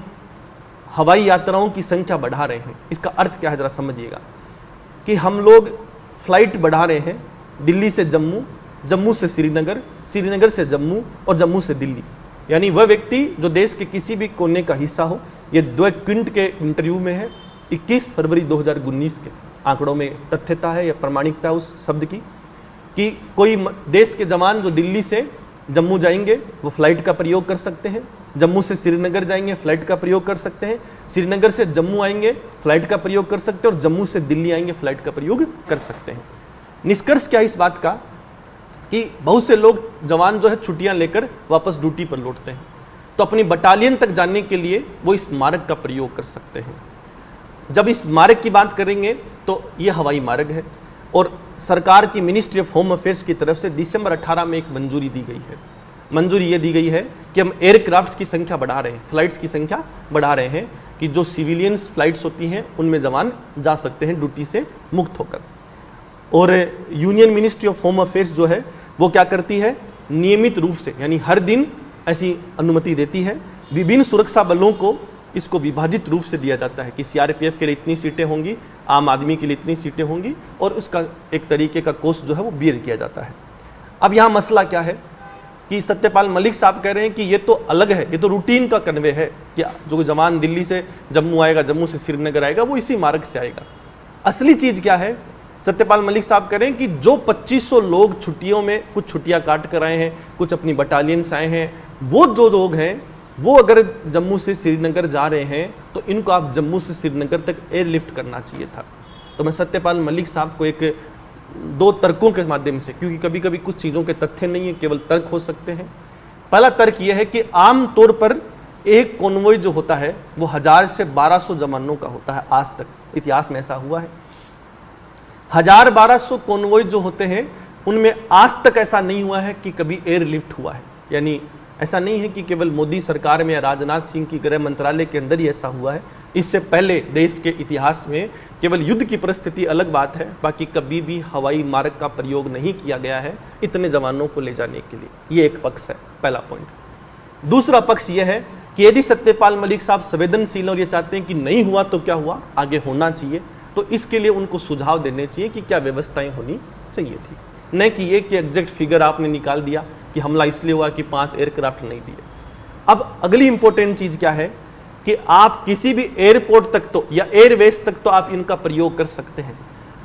हवाई यात्राओं की संख्या बढ़ा रहे हैं। इसका अर्थ क्या है ज़रा समझिएगा कि हम लोग फ्लाइट बढ़ा रहे हैं दिल्ली से जम्मू, जम्मू से श्रीनगर, श्रीनगर से जम्मू और जम्मू से दिल्ली। यानी वह व्यक्ति जो देश के किसी भी कोने का हिस्सा हो, ये 2 क्विंट के इंटरव्यू में है 21 फरवरी 2019 के आंकड़ों में तथ्यता है या प्रामाणिकता है उस शब्द की, कि कोई देश के जवान जो दिल्ली से जम्मू जाएंगे वो फ्लाइट का प्रयोग कर सकते हैं, जम्मू से श्रीनगर जाएंगे फ्लाइट का प्रयोग कर सकते हैं, श्रीनगर से जम्मू आएंगे फ्लाइट का प्रयोग कर सकते हैं, और जम्मू से दिल्ली आएंगे फ्लाइट का प्रयोग कर सकते हैं। निष्कर्ष क्या है इस बात का कि बहुत से लोग जवान जो है छुट्टियां लेकर वापस ड्यूटी पर लौटते हैं, तो अपनी बटालियन तक जाने के लिए वो इस मार्ग का प्रयोग कर सकते हैं। जब इस मार्ग की बात करेंगे तो ये हवाई मार्ग है, और सरकार की मिनिस्ट्री ऑफ होम अफेयर्स की तरफ से दिसंबर 18 में एक मंजूरी दी गई है। मंजूरी ये दी गई है कि हम एयरक्राफ्ट्स की संख्या बढ़ा रहे हैं, फ्लाइट्स की संख्या बढ़ा रहे हैं, कि जो सिविलियंस फ्लाइट्स होती हैं उनमें जवान जा सकते हैं ड्यूटी से मुक्त होकर। और union ministry of home affairs जो है वो क्या करती है, नियमित रूप से यानी हर दिन ऐसी अनुमति देती है। विभिन्न सुरक्षा बलों को इसको विभाजित रूप से दिया जाता है कि सीआरपीएफ के लिए इतनी सीटें होंगी, आम आदमी के लिए इतनी सीटें होंगी, और उसका एक तरीके का कॉस्ट जो है वो बियर किया जाता है। अब यहाँ मसला क्या है कि सत्यपाल मलिक साहब कह रहे हैं कि ये तो अलग है, ये तो रूटीन का कन्वे है कि जो जवान दिल्ली से जम्मू आएगा, जम्मू से श्रीनगर आएगा, वो इसी मार्ग से आएगा। असली चीज़ क्या है, सत्यपाल मलिक साहब कह रहे हैं कि जो 2500 लोग छुट्टियों में कुछ छुट्टियां काट कर आए हैं, कुछ अपनी बटालियन से आए हैं, वो जो लोग हैं वो अगर जम्मू से श्रीनगर जा रहे हैं तो इनको आप जम्मू से श्रीनगर तक एयरलिफ्ट करना चाहिए था। तो मैं सत्यपाल मलिक साहब को एक 2 तर्कों के माध्यम से, क्योंकि कभी कभी कुछ चीज़ों के तथ्य नहीं है, केवल तर्क हो सकते हैं। पहला तर्क यह है कि आम तौर पर एक कॉन्वॉय जो होता है वो 1000 से 1200 जवानों का होता है। आज तक इतिहास में ऐसा हुआ है। 1000-1200 कॉन्वॉय जो होते हैं उनमें आज तक ऐसा नहीं हुआ है कि कभी एयरलिफ्ट हुआ है। यानी ऐसा नहीं है कि केवल मोदी सरकार में या राजनाथ सिंह की गृह मंत्रालय के अंदर ही ऐसा हुआ है। इससे पहले देश के इतिहास में केवल युद्ध की परिस्थिति अलग बात है, बाकी कभी भी हवाई मार्ग का प्रयोग नहीं किया गया है इतने जवानों को ले जाने के लिए। ये एक पक्ष है, पहला पॉइंट। दूसरा पक्ष यह है कि यदि सत्यपाल मलिक साहब संवेदनशील और ये चाहते हैं कि नहीं हुआ तो क्या हुआ, आगे होना चाहिए, तो इसके लिए उनको सुझाव देने चाहिए कि क्या व्यवस्थाएं होनी चाहिए थी, न कि ये कि एग्जैक्ट फिगर आपने निकाल दिया कि हमला इसलिए हुआ कि 5 एयरक्राफ्ट नहीं दिए। अब अगली इंपॉर्टेंट चीज़ क्या है कि आप किसी भी एयरपोर्ट तक तो या एयरबेस तक तो आप इनका प्रयोग कर सकते हैं,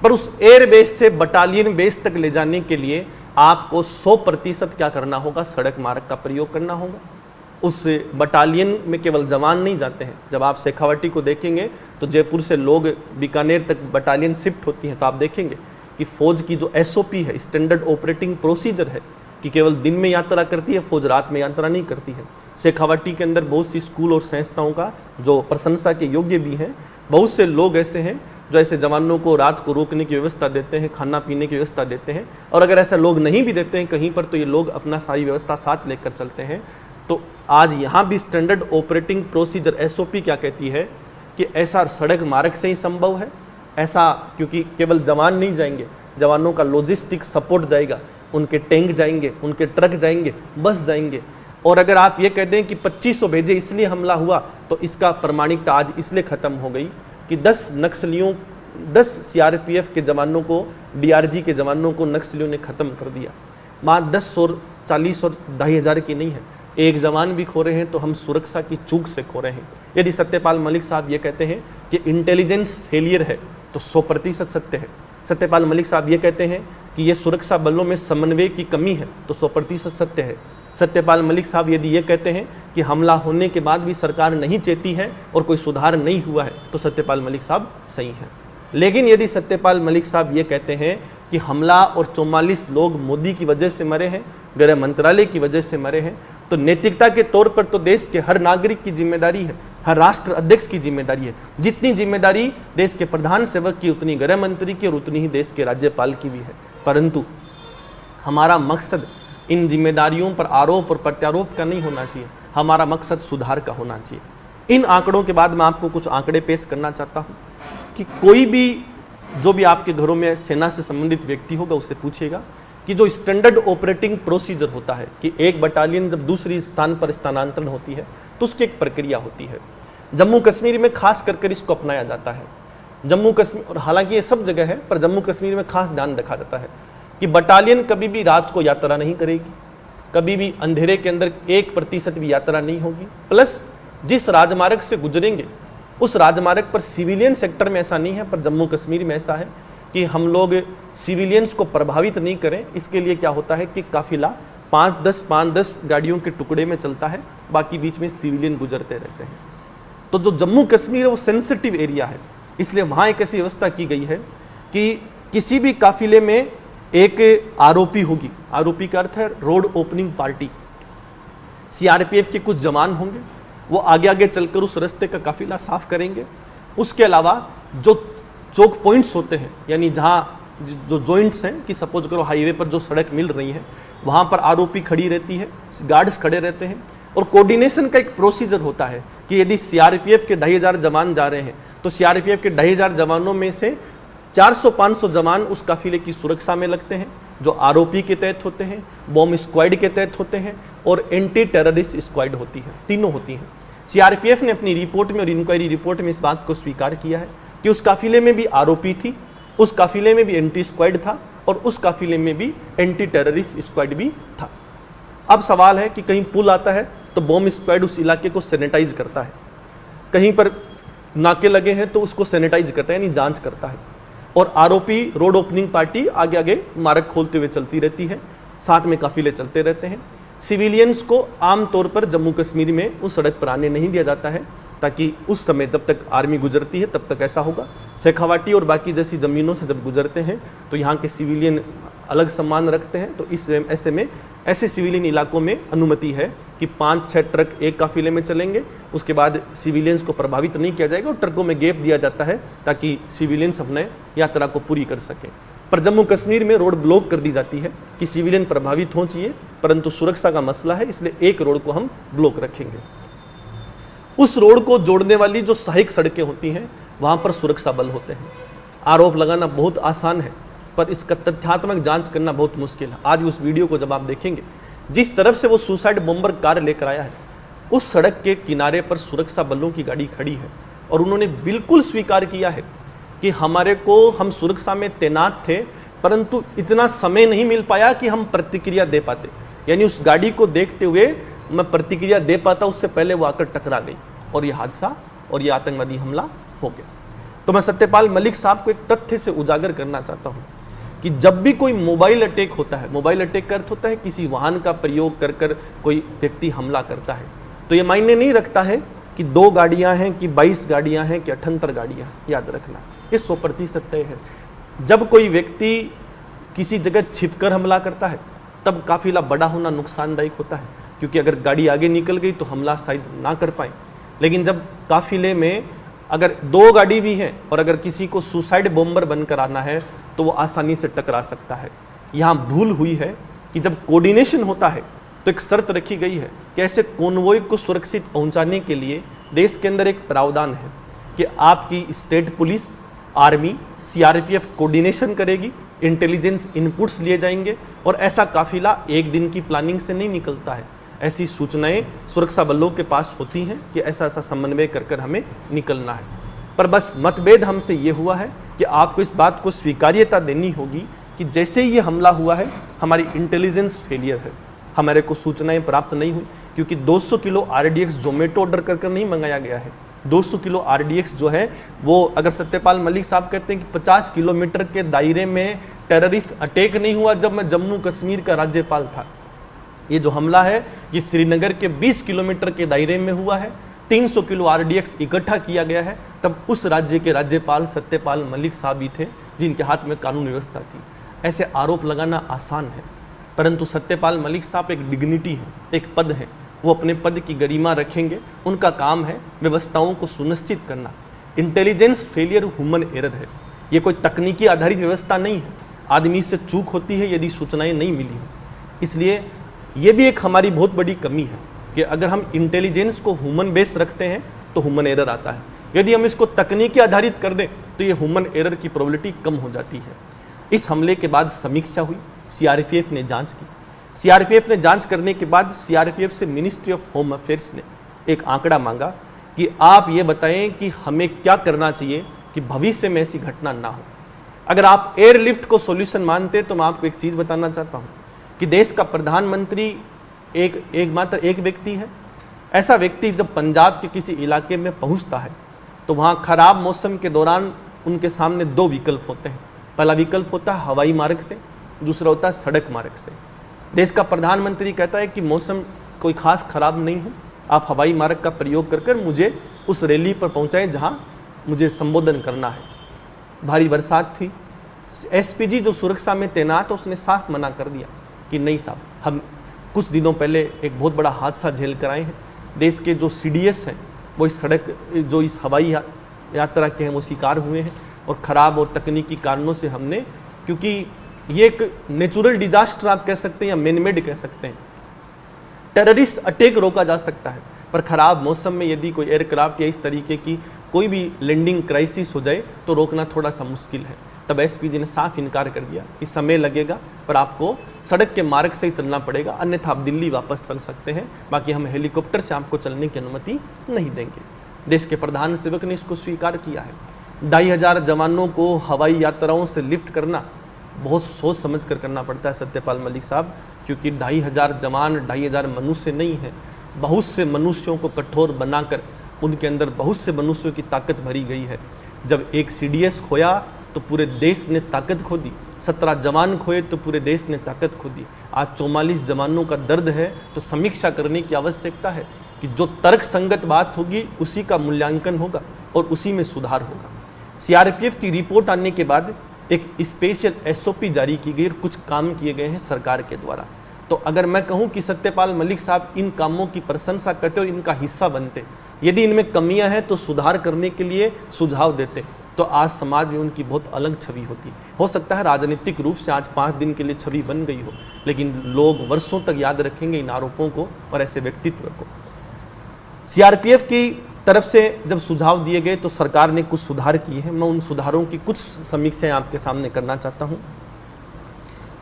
पर उस एयरबेस से बटालियन बेस तक ले जाने के लिए आपको 100% क्या करना होगा, सड़क मार्ग का प्रयोग करना होगा। उस बटालियन में केवल जवान नहीं जाते हैं। जब आप शेखावटी को देखेंगे तो जयपुर से लोग बीकानेर तक बटालियन शिफ्ट होती हैं, तो आप देखेंगे कि फौज की जो SOP है, स्टैंडर्ड ऑपरेटिंग प्रोसीजर है, कि केवल दिन में यात्रा करती है फौज, रात में यात्रा नहीं करती है। शेखावटी के अंदर बहुत सी स्कूल और संस्थाओं का जो प्रशंसा के योग्य भी हैं, बहुत से लोग ऐसे हैं जो ऐसे जवानों को रात को रोकने की व्यवस्था देते हैं, खाना पीने की व्यवस्था देते हैं, और अगर ऐसा लोग नहीं भी देते हैं कहीं पर तो ये लोग अपना सारी व्यवस्था साथ लेकर चलते हैं। तो आज यहाँ भी स्टैंडर्ड ऑपरेटिंग प्रोसीजर SOP क्या कहती है कि ऐसा सड़क मार्ग से ही संभव है, ऐसा क्योंकि केवल जवान नहीं जाएंगे, जवानों का लॉजिस्टिक सपोर्ट जाएगा, उनके टैंक जाएंगे, उनके ट्रक जाएंगे, बस जाएंगे। और अगर आप ये कह दें कि 2500 भेजे इसलिए हमला हुआ, तो इसका प्रमाणिकता आज इसलिए ख़त्म हो गई कि 10 नक्सलियों, 10 CRPF के जवानों को, DRG के जवानों को नक्सलियों ने ख़त्म कर दिया। बात 10 और 40 और 2500 की नहीं है, एक जवान भी खो रहे हैं तो हम सुरक्षा की चूक से खो रहे हैं। यदि सत्यपाल मलिक साहब ये कहते हैं कि इंटेलिजेंस फेलियर है तो 100% सत्य है। सत्यपाल मलिक साहब ये कहते हैं कि ये सुरक्षा बलों में समन्वय की कमी है तो 100% सत्य है। सत्यपाल मलिक साहब यदि ये कहते हैं कि हमला होने के बाद भी सरकार नहीं चेती है और कोई सुधार नहीं हुआ है तो सत्यपाल मलिक साहब सही हैं। लेकिन यदि सत्यपाल मलिक साहब ये कहते हैं कि हमला और 44 लोग मोदी की वजह से मरे हैं, गृह मंत्रालय की वजह से मरे हैं, तो नैतिकता के तौर पर तो देश के हर नागरिक की जिम्मेदारी है, हर राष्ट्र अध्यक्ष की जिम्मेदारी है। जितनी जिम्मेदारी देश के प्रधान सेवक की उतनी गृह मंत्री की और उतनी ही देश के राज्यपाल की भी है। परंतु हमारा मकसद इन जिम्मेदारियों पर आरोप और प्रत्यारोप का नहीं होना चाहिए, हमारा मकसद सुधार का होना चाहिए। इन आंकड़ों के बाद मैं आपको कुछ आंकड़े पेश करना चाहता हूँ कि कोई भी जो भी आपके घरों में सेना से संबंधित व्यक्ति होगा उससे पूछिएगा कि जो स्टैंडर्ड ऑपरेटिंग प्रोसीजर होता है कि एक बटालियन जब दूसरी स्थान पर स्थानांतरण होती है तो उसकी एक प्रक्रिया होती है। जम्मू कश्मीर में खास कर इसको अपनाया जाता है। जम्मू कश्मीर, और हालांकि ये सब जगह है, पर जम्मू कश्मीर में खास ध्यान रखा जाता है कि बटालियन कभी भी रात को यात्रा नहीं करेगी, कभी भी अंधेरे के अंदर 1% भी यात्रा नहीं होगी। प्लस जिस राजमार्ग से गुजरेंगे उस राजमार्ग पर सिविलियन सेक्टर में ऐसा नहीं है, पर जम्मू कश्मीर में ऐसा है कि हम लोग सिविलियंस को प्रभावित नहीं करें। इसके लिए क्या होता है कि काफिला 5-10 गाड़ियों के टुकड़े में चलता है, बाकी बीच में सिविलियन गुजरते रहते हैं। तो जो जम्मू कश्मीर है वो सेंसिटिव एरिया है, इसलिए वहाँ एक ऐसी व्यवस्था की गई है कि किसी भी काफिले में एक आरोपी होगी, आरोपी का अर्थ है रोड ओपनिंग पार्टी, सीआरपीएफ के कुछ जवान होंगे, वो आगे आगे चलकर उस रास्ते का काफिला साफ करेंगे। उसके अलावा जो चौक पॉइंट्स होते हैं, यानी जहाँ जो जॉइंट्स हैं कि सपोज करो हाईवे पर जो सड़क मिल रही है वहाँ पर आरोपी खड़ी रहती है, गार्ड्स खड़े रहते हैं, और कोऑर्डिनेशन का एक प्रोसीजर होता है कि यदि सीआरपीएफ के 2500 जवान जा रहे हैं तो सीआरपीएफ के 2500 जवानों में से 400-500 जवान उस काफिले की सुरक्षा में लगते हैं, जो आरोपी के तहत होते हैं, बॉम्ब स्क्वाड के तहत होते हैं और एंटी टेररिस्ट स्क्वाड होती है, तीनों होती हैं। सीआरपीएफ ने अपनी रिपोर्ट में और इंक्वायरी रिपोर्ट में इस बात को स्वीकार किया है कि उस काफिले में भी आरोपी थी, उस काफिले में भी एंटी स्क्वाड था और उस काफिले में भी एंटी टेररिस्ट स्क्वाड भी था। अब सवाल है कि कहीं पुल आता है तो बॉम्ब स्क्वाड उस इलाके को सैनिटाइज करता है, कहीं पर नाके लगे हैं तो उसको सैनिटाइज करता है, यानी जांच करता है, और आरोपी रोड ओपनिंग पार्टी आगे आगे मार्ग खोलते हुए चलती रहती है, साथ में काफिले चलते रहते हैं। सिविलियंस को आमतौर पर जम्मू कश्मीर में उस सड़क पर आने नहीं दिया जाता है, ताकि उस समय जब तक आर्मी गुजरती है तब तक ऐसा होगा। शेखावाटी और बाकी जैसी ज़मीनों से जब गुजरते हैं तो यहाँ के सिविलियन अलग सम्मान रखते हैं, तो इस ऐसे में ऐसे सिविलियन इलाकों में अनुमति है कि 5-6 ट्रक एक काफिले में चलेंगे, उसके बाद सिविलियंस को प्रभावित नहीं किया जाएगा और ट्रकों में गैप दिया जाता है ताकि सिविलियंस अपने यात्रा को पूरी कर सकें। पर जम्मू कश्मीर में रोड ब्लॉक कर दी जाती है कि सिविलियन प्रभावित हो चाहिए, परंतु सुरक्षा का मसला है, इसलिए एक रोड को हम ब्लॉक रखेंगे। उस रोड को जोड़ने वाली जो सहायक सड़कें होती हैं वहाँ पर सुरक्षा बल होते हैं। आरोप लगाना बहुत आसान है, पर इसका तथ्यात्मक जांच करना बहुत मुश्किल है। आज उस वीडियो को जब आप देखेंगे, जिस तरफ से वो सुसाइड बॉम्बर कार लेकर आया है, उस सड़क के किनारे पर सुरक्षा बलों की गाड़ी खड़ी है और उन्होंने बिल्कुल स्वीकार किया है कि हमारे को, हम सुरक्षा में तैनात थे परंतु इतना समय नहीं मिल पाया कि हम प्रतिक्रिया दे पाते, यानी उस गाड़ी को देखते हुए मैं प्रतिक्रिया दे पाता, उससे पहले वो आकर टकरा गई और ये हादसा और ये आतंकवादी हमला हो गया। तो मैं सत्यपाल मलिक साहब को एक तथ्य से उजागर करना चाहता हूँ कि जब भी कोई मोबाइल अटैक होता है, मोबाइल अटैक का अर्थ होता है किसी वाहन का प्रयोग कर कर कोई व्यक्ति हमला करता है, तो ये मायने नहीं रखता है कि 2 गाड़ियाँ हैं कि 22 गाड़ियाँ हैं कि 78 गाड़ियाँ, याद रखना ये 100% तय है। जब कोई व्यक्ति किसी जगह छिपकर हमला करता है तब काफिला बड़ा होना नुकसानदायक होता है, क्योंकि अगर गाड़ी आगे निकल गई तो हमला शायद ना कर पाए। लेकिन जब काफिले में अगर 2 गाड़ी भी हैं और अगर किसी को सुसाइड बॉम्बर बनकर आना है तो वो आसानी से टकरा सकता है। यहाँ भूल हुई है कि जब कोऑर्डिनेशन होता है तो एक शर्त रखी गई है कि ऐसे कॉन्वॉय को सुरक्षित पहुँचाने के लिए देश के अंदर एक प्रावधान है कि आपकी state police, army, CRPF coordination करेगी, इंटेलिजेंस इनपुट्स लिए जाएंगे और ऐसा काफिला एक दिन की प्लानिंग से नहीं निकलता है। ऐसी सूचनाएं सुरक्षा बलों के पास होती हैं कि ऐसा ऐसा समन्वय कर कर हमें निकलना है। पर बस मतभेद हमसे ये हुआ है कि आपको इस बात को स्वीकार्यता देनी होगी कि जैसे ही ये हमला हुआ है हमारी इंटेलिजेंस फेलियर है, हमारे को सूचनाएं प्राप्त नहीं हुई, क्योंकि 200 किलो RDX जोमेटो ऑर्डर कर कर नहीं मंगाया गया है। 200 किलो RDX जो है वो, अगर सत्यपाल मलिक साहब कहते हैं कि 50 किलोमीटर के दायरे में टेररिस्ट अटैक नहीं हुआ जब मैं जम्मू कश्मीर का राज्यपाल था। ये जो हमला है ये श्रीनगर के 20 किलोमीटर के दायरे में हुआ है, 300 किलो RDX इकट्ठा किया गया है, तब उस राज्य के राज्यपाल सत्यपाल मलिक साहब ही थे जिनके हाथ में कानून व्यवस्था थी। ऐसे आरोप लगाना आसान है, परंतु सत्यपाल मलिक साहब एक डिग्निटी है, एक पद है, वो अपने पद की गरिमा रखेंगे। उनका काम है व्यवस्थाओं को सुनिश्चित करना। इंटेलिजेंस फेलियर ह्यूमन एरर है, ये कोई तकनीकी आधारित व्यवस्था नहीं है। आदमी से चूक होती है यदि सूचनाएं नहीं मिली हो। इसलिए ये भी एक हमारी बहुत बड़ी कमी है कि अगर हम इंटेलिजेंस को ह्यूमन बेस रखते हैं तो ह्यूमन एरर आता है, यदि हम इसको तकनीकी आधारित कर दें तो ये ह्यूमन एरर की प्रोबेबिलिटी कम हो जाती है। इस हमले के बाद समीक्षा हुई, सीआरपीएफ ने जांच की। सीआरपीएफ ने जांच करने के बाद सीआरपीएफ से मिनिस्ट्री ऑफ होम अफेयर्स ने एक आंकड़ा मांगा कि आप ये बताएं कि हमें क्या करना चाहिए कि भविष्य में ऐसी घटना ना हो। अगर आप एयरलिफ्ट को सॉल्यूशन मानते तो मैं आपको एक चीज़ बताना चाहता हूँ कि देश का प्रधानमंत्री मात्र एक व्यक्ति है। ऐसा व्यक्ति जब पंजाब के किसी इलाके में पहुँचता है तो वहाँ खराब मौसम के दौरान उनके सामने दो विकल्प होते हैं। पहला विकल्प होता है हवाई मार्ग से, दूसरा होता है सड़क मार्ग से। देश का प्रधानमंत्री कहता है कि मौसम कोई खास खराब नहीं है, आप हवाई मार्ग का प्रयोग कर मुझे उस रैली पर पहुंचाएं जहां मुझे संबोधन करना है। भारी बरसात थी, एसपीजी जो सुरक्षा में तैनात है उसने साफ मना कर दिया कि नहीं साहब, हम कुछ दिनों पहले एक बहुत बड़ा हादसा झेल कर आए हैं। देश के जो सीडीएस हैं वो इस सड़क जो इस हवाई यात्रा के हैं वो शिकार हुए हैं और ख़राब और तकनीकी कारणों से हमने, क्योंकि ये एक नेचुरल डिजास्टर आप कह सकते हैं या मैनमेड कह सकते हैं, टेररिस्ट अटैक रोका जा सकता है, पर ख़राब मौसम में यदि कोई एयरक्राफ्ट या इस तरीके की कोई भी लैंडिंग क्राइसिस हो जाए तो रोकना थोड़ा सा मुश्किल है। तब एसपीजी ने साफ इनकार कर दिया कि समय लगेगा पर आपको सड़क के मार्ग से ही चलना पड़ेगा, अन्यथा आप दिल्ली वापस चल सकते हैं, बाकी हम हेलीकॉप्टर से आपको चलने की अनुमति नहीं देंगे। देश के प्रधान सेवक ने इसको स्वीकार किया है। 2500 जवानों को हवाई यात्राओं से लिफ्ट करना बहुत सोच समझ कर करना पड़ता है सत्यपाल मलिक साहब, क्योंकि 2500 जवान 2500 मनुष्य नहीं है, बहुत से मनुष्यों को कठोर बनाकर उनके अंदर बहुत से मनुष्यों की ताकत भरी गई है। जब एक सीडीएस खोया तो पूरे देश ने ताकत खो दी, 17 जवान खोए तो पूरे देश ने ताकत खो दी। आज 44 जवानों का दर्द है, तो समीक्षा करने की आवश्यकता है कि जो तर्क संगत बात होगी उसी का मूल्यांकन होगा और उसी में सुधार होगा। सीआरपीएफ की रिपोर्ट आने के बाद एक स्पेशल एसओपी जारी की गई और कुछ काम किए गए हैं सरकार के द्वारा। तो अगर मैं कहूं कि सत्यपाल मलिक साहब इन कामों की प्रशंसा करते और इनका हिस्सा बनते, यदि इनमें कमियां हैं तो सुधार करने के लिए सुझाव देते, तो आज समाज में उनकी बहुत अलग छवि होती। हो सकता है राजनीतिक रूप से आज 5 दिन के लिए छवि बन गई हो, लेकिन लोग वर्षों तक याद रखेंगे इन आरोपों को और ऐसे व्यक्तित्व को। सीआरपीएफ की तरफ से जब सुझाव दिए गए तो सरकार ने कुछ सुधार किए हैं। मैं उन सुधारों की कुछ समीक्षाएं आपके सामने करना चाहता हूं।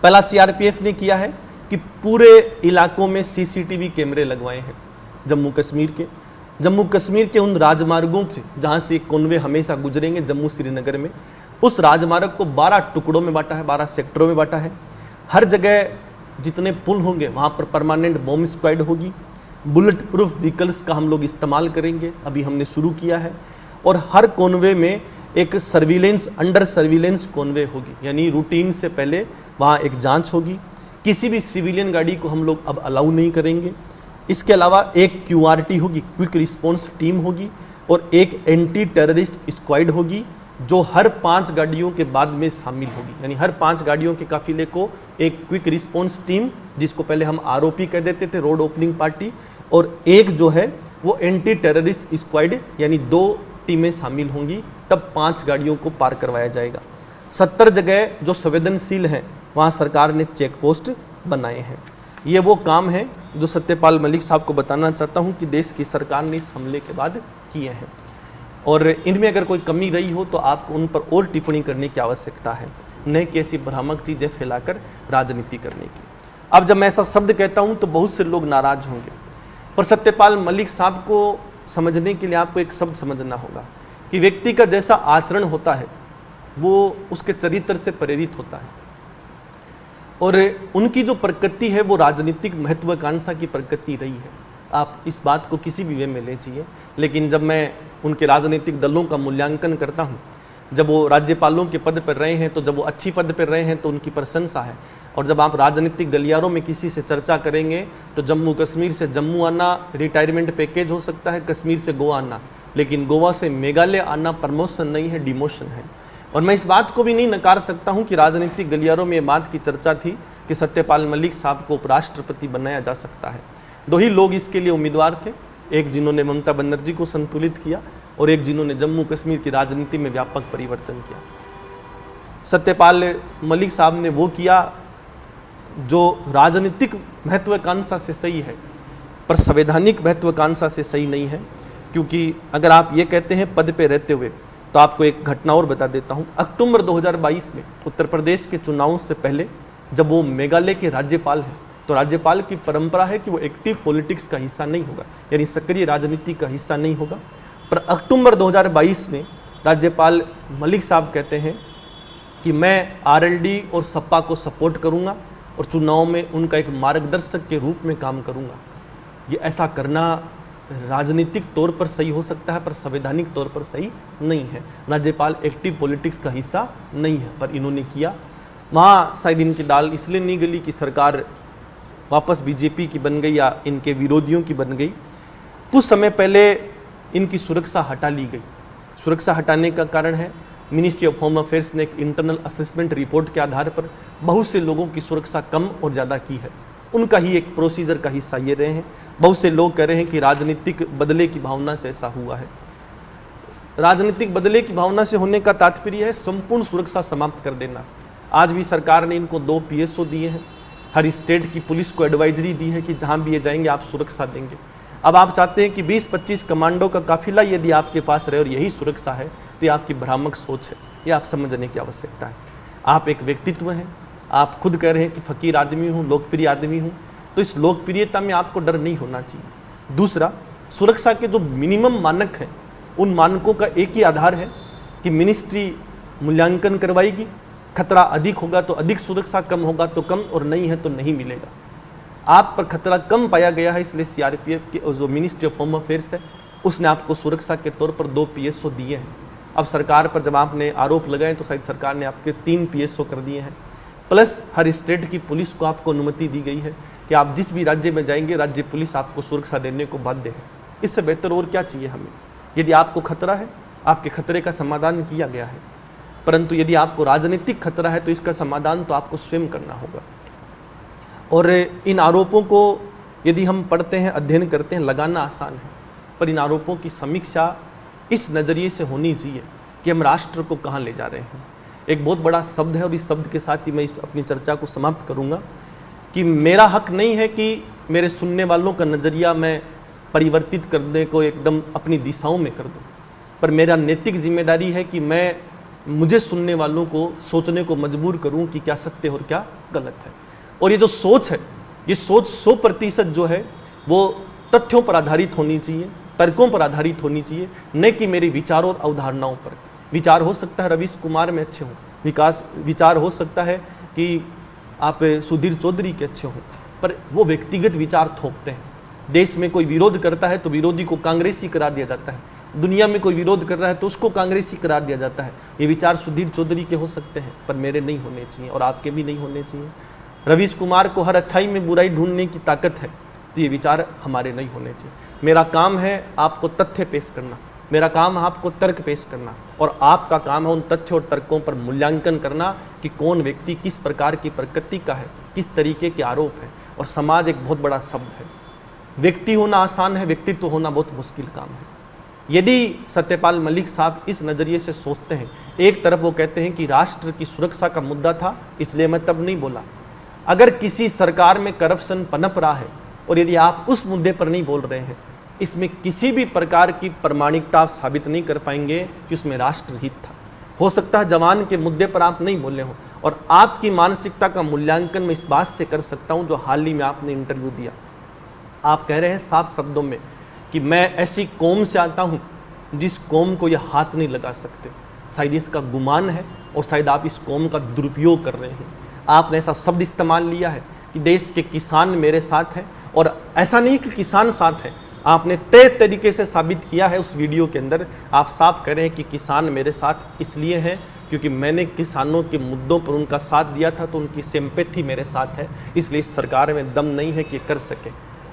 पहला सीआरपीएफ ने किया है कि पूरे इलाकों में सीसीटीवी कैमरे लगवाए हैं। जम्मू कश्मीर के उन राजमार्गों से जहां से कॉन्वे हमेशा गुजरेंगे जम्मू श्रीनगर में, उस राजमार्ग को 12 टुकड़ों में बांटा है, 12 सेक्टरों में बांटा है। हर जगह जितने पुल होंगे वहां पर परमानेंट बॉम्ब स्क्वाड होगी। बुलेट प्रूफ व्हीकल्स का हम लोग इस्तेमाल करेंगे, अभी हमने शुरू किया है। और हर कॉन्वे में एक सर्विलेंस, अंडर सर्विलेंस कॉन्वे होगी, यानी रूटीन से पहले वहाँ एक जांच होगी। किसी भी सिविलियन गाड़ी को हम लोग अब अलाउ नहीं करेंगे। इसके अलावा एक QRT होगी, क्विक रिस्पॉन्स टीम होगी, और एक एंटी टेररिस्ट स्क्वाड होगी जो हर 5 गाड़ियों के बाद में शामिल होगी। यानी हर 5 गाड़ियों के काफिले को एक क्विक रिस्पॉन्स टीम, जिसको पहले हम ROP कह देते थे, रोड ओपनिंग पार्टी, और एक जो है वो एंटी टेररिस्ट स्क्वाड, यानी 2 टीमें शामिल होंगी, तब 5 गाड़ियों को पार करवाया जाएगा। 70 जगह जो संवेदनशील हैं वहाँ सरकार ने चेक पोस्ट बनाए हैं। ये वो काम है जो सत्यपाल मलिक साहब को बताना चाहता हूँ कि देश की सरकार ने इस हमले के बाद किए हैं, और इनमें अगर कोई कमी रही हो तो आपको उन पर और टिप्पणी करने की आवश्यकता है, न कि ऐसी भ्रामक चीज़ें फैलाकर राजनीति करने की। अब जब मैं ऐसा शब्द कहता हूँ तो बहुत से लोग नाराज होंगे, पर सत्यपाल मलिक साहब को समझने के लिए आपको एक शब्द समझना होगा कि व्यक्ति का जैसा आचरण होता है वो उसके चरित्र से प्रेरित होता है, और उनकी जो प्रकृति है वो राजनीतिक महत्वाकांक्षा की प्रकृति रही है। आप इस बात को किसी भी वे में ले जाइए, लेकिन जब मैं उनके राजनीतिक दलों का मूल्यांकन करता हूँ, जब वो राज्यपालों के पद पर रहे हैं तो जब वो अच्छी पद पर रहे हैं तो उनकी प्रशंसा है, और जब आप राजनीतिक गलियारों में किसी से चर्चा करेंगे तो जम्मू कश्मीर से जम्मू आना रिटायरमेंट पैकेज हो सकता है, कश्मीर से गोवा आना, लेकिन गोवा से मेघालय आना प्रमोशन नहीं है, डिमोशन है। और मैं इस बात को भी नहीं नकार सकता हूं कि राजनीतिक गलियारों में ये बात की चर्चा थी कि सत्यपाल मलिक साहब को उपराष्ट्रपति बनाया जा सकता है। दो ही लोग इसके लिए उम्मीदवार थे, एक जिन्होंने ममता बनर्जी को संतुलित किया और एक जिन्होंने जम्मू कश्मीर की राजनीति में व्यापक परिवर्तन किया। सत्यपाल मलिक साहब ने वो किया जो राजनीतिक महत्वाकांक्षा से सही है, पर संवैधानिक महत्वाकांक्षा से सही नहीं है। क्योंकि अगर आप ये कहते हैं पद पे रहते हुए, तो आपको एक घटना और बता देता हूँ। अक्टूबर 2022 में उत्तर प्रदेश के चुनावों से पहले जब वो मेघालय के राज्यपाल हैं, तो राज्यपाल की परंपरा है कि वो एक्टिव पॉलिटिक्स का हिस्सा नहीं होगा, यानी सक्रिय राजनीति का हिस्सा नहीं होगा। पर अक्टूबर 2022 में राज्यपाल मलिक साहब कहते हैं कि मैं आरएलडी और सपा को सपोर्ट करूंगा और चुनाव में उनका एक मार्गदर्शक के रूप में काम करूंगा। ये ऐसा करना राजनीतिक तौर पर सही हो सकता है, पर संवैधानिक तौर पर सही नहीं है। राज्यपाल एक्टिव पॉलिटिक्स का हिस्सा नहीं है, पर इन्होंने किया। वहाँ शायद इनकी दाल इसलिए नहीं गली कि सरकार वापस बीजेपी की बन गई या इनके विरोधियों की बन गई। कुछ समय पहले इनकी सुरक्षा हटा ली गई। सुरक्षा हटाने का कारण है मिनिस्ट्री ऑफ होम अफेयर्स ने एक इंटरनल असेसमेंट रिपोर्ट के आधार पर बहुत से लोगों की सुरक्षा कम और ज़्यादा की है। उनका ही एक प्रोसीजर का हिस्सा ये रहे हैं। बहुत से लोग कह रहे हैं कि राजनीतिक बदले की भावना से ऐसा हुआ है। राजनीतिक बदले की भावना से होने का तात्पर्य है संपूर्ण सुरक्षा समाप्त कर देना। आज भी सरकार ने इनको 2 PSO दिए हैं। हर स्टेट की पुलिस को एडवाइजरी दी है कि जहाँ भी ये जाएंगे आप सुरक्षा देंगे। अब आप चाहते हैं कि 20-25 कमांडो का काफिला यदि आपके पास रहे और यही सुरक्षा है, तो ये आपकी भ्रामक सोच है। ये आप समझने की आवश्यकता है। आप एक व्यक्तित्व हैं, आप खुद कह रहे हैं कि फकीर आदमी हूँ, लोकप्रिय आदमी हूँ, तो इस लोकप्रियता में आपको डर नहीं होना चाहिए। दूसरा, सुरक्षा के जो मिनिमम मानक हैं, उन मानकों का एक ही आधार है कि मिनिस्ट्री मूल्यांकन करवाएगी। खतरा अधिक होगा तो अधिक सुरक्षा, कम होगा तो कम, और नहीं है तो नहीं मिलेगा। आप पर खतरा कम पाया गया है, इसलिए CRPF की जो मिनिस्ट्री ऑफ होम अफेयर्स है उसने आपको सुरक्षा के तौर पर 2 PSO दिए हैं। अब सरकार पर जब आपने आरोप लगाए तो शायद सरकार ने आपके 3 PSO कर दिए हैं। प्लस हर स्टेट की पुलिस को आपको अनुमति दी गई है कि आप जिस भी राज्य में जाएंगे राज्य पुलिस आपको सुरक्षा देने को बाध्य है। इससे बेहतर और क्या चाहिए हमें? यदि आपको खतरा है, आपके खतरे का समाधान किया गया है, परंतु यदि आपको राजनीतिक खतरा है तो इसका समाधान तो आपको स्वयं करना होगा। और इन आरोपों को यदि हम पढ़ते हैं, अध्ययन करते हैं, लगाना आसान है, पर इन आरोपों की समीक्षा इस नज़रिए से होनी चाहिए कि हम राष्ट्र को कहाँ ले जा रहे हैं। एक बहुत बड़ा शब्द है और इस शब्द के साथ ही मैं अपनी चर्चा को समाप्त करूँगा कि मेरा हक नहीं है कि मेरे सुनने वालों का नज़रिया मैं परिवर्तित करने को एकदम अपनी दिशाओं में कर दूँ, पर मेरा नैतिक जिम्मेदारी है कि मुझे सुनने वालों को सोचने को मजबूर करूं कि क्या सत्य और क्या गलत है। और ये जो सोच है, ये सोच 100% जो है वो तथ्यों पर आधारित होनी चाहिए, तर्कों पर आधारित होनी चाहिए, न कि मेरे विचारों और अवधारणाओं पर। विचार हो सकता है रवीश कुमार में अच्छे हों, विचार हो सकता है कि आप सुधीर चौधरी के अच्छे हों, पर वो व्यक्तिगत विचार थोपते हैं। देश में कोई विरोध करता है तो विरोधी को कांग्रेसी करार दिया जाता है, दुनिया में कोई विरोध कर रहा है तो उसको कांग्रेसी करार दिया जाता है। ये विचार सुधीर चौधरी के हो सकते हैं, पर मेरे नहीं होने चाहिए और आपके भी नहीं होने चाहिए। रवीश कुमार को हर अच्छाई में बुराई ढूंढने की ताकत है, तो ये विचार हमारे नहीं होने चाहिए। मेरा काम है आपको तथ्य पेश करना, मेरा काम है आपको तर्क पेश करना, और आपका काम है उन तथ्य और तर्कों पर मूल्यांकन करना कि कौन व्यक्ति किस प्रकार की प्रकृति का है, किस तरीके के आरोप है। और समाज एक बहुत बड़ा शब्द है। व्यक्ति होना आसान है, व्यक्तित्व होना बहुत मुश्किल काम है। यदि सत्यपाल मलिक साहब इस नज़रिए से सोचते हैं, एक तरफ वो कहते हैं कि राष्ट्र की सुरक्षा का मुद्दा था इसलिए मैं तब नहीं बोला। अगर किसी सरकार में करप्शन पनप रहा है और यदि आप उस मुद्दे पर नहीं बोल रहे हैं, इसमें किसी भी प्रकार की प्रमाणिकता आप साबित नहीं कर पाएंगे कि उसमें राष्ट्रहित था। हो सकता है जवान के मुद्दे पर आप नहीं बोले हों, और आपकी मानसिकता का मूल्यांकन मैं इस बात से कर सकता हूँ जो हाल ही में आपने इंटरव्यू दिया। आप कह रहे हैं साफ शब्दों में कि मैं ऐसी कौम से आता हूँ जिस कौम को यह हाथ नहीं लगा सकते। शायद इसका गुमान है और शायद आप इस कौम का दुरुपयोग कर रहे हैं। आपने ऐसा शब्द इस्तेमाल लिया है कि देश के किसान मेरे साथ हैं, और ऐसा नहीं कि किसान साथ हैं, आपने तय तरीके से साबित किया है। उस वीडियो के अंदर आप साफ कह रहे हैं कि किसान मेरे साथ इसलिए हैं क्योंकि मैंने किसानों के मुद्दों पर उनका साथ दिया था, तो उनकी सिंपैथी मेरे साथ है, इसलिए इस सरकार में दम नहीं है कि कर सके।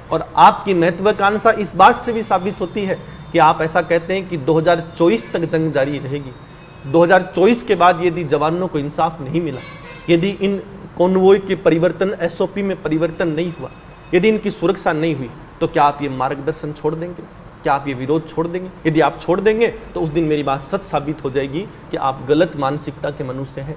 और आपकी महत्वाकांक्षा इस बात से भी साबित होती है कि आप ऐसा कहते हैं कि 2024 तक जंग जारी रहेगी। 2024 के बाद यदि जवानों को इंसाफ नहीं मिला, यदि इन कॉन्वॉय के परिवर्तन, एसओपी में परिवर्तन नहीं हुआ, यदि इनकी सुरक्षा नहीं हुई, तो क्या आप ये मार्गदर्शन छोड़ देंगे? क्या आप ये विरोध छोड़ देंगे? यदि आप छोड़ देंगे तो उस दिन मेरी बात सच साबित हो जाएगी कि आप गलत मानसिकता के मनुष्य हैं।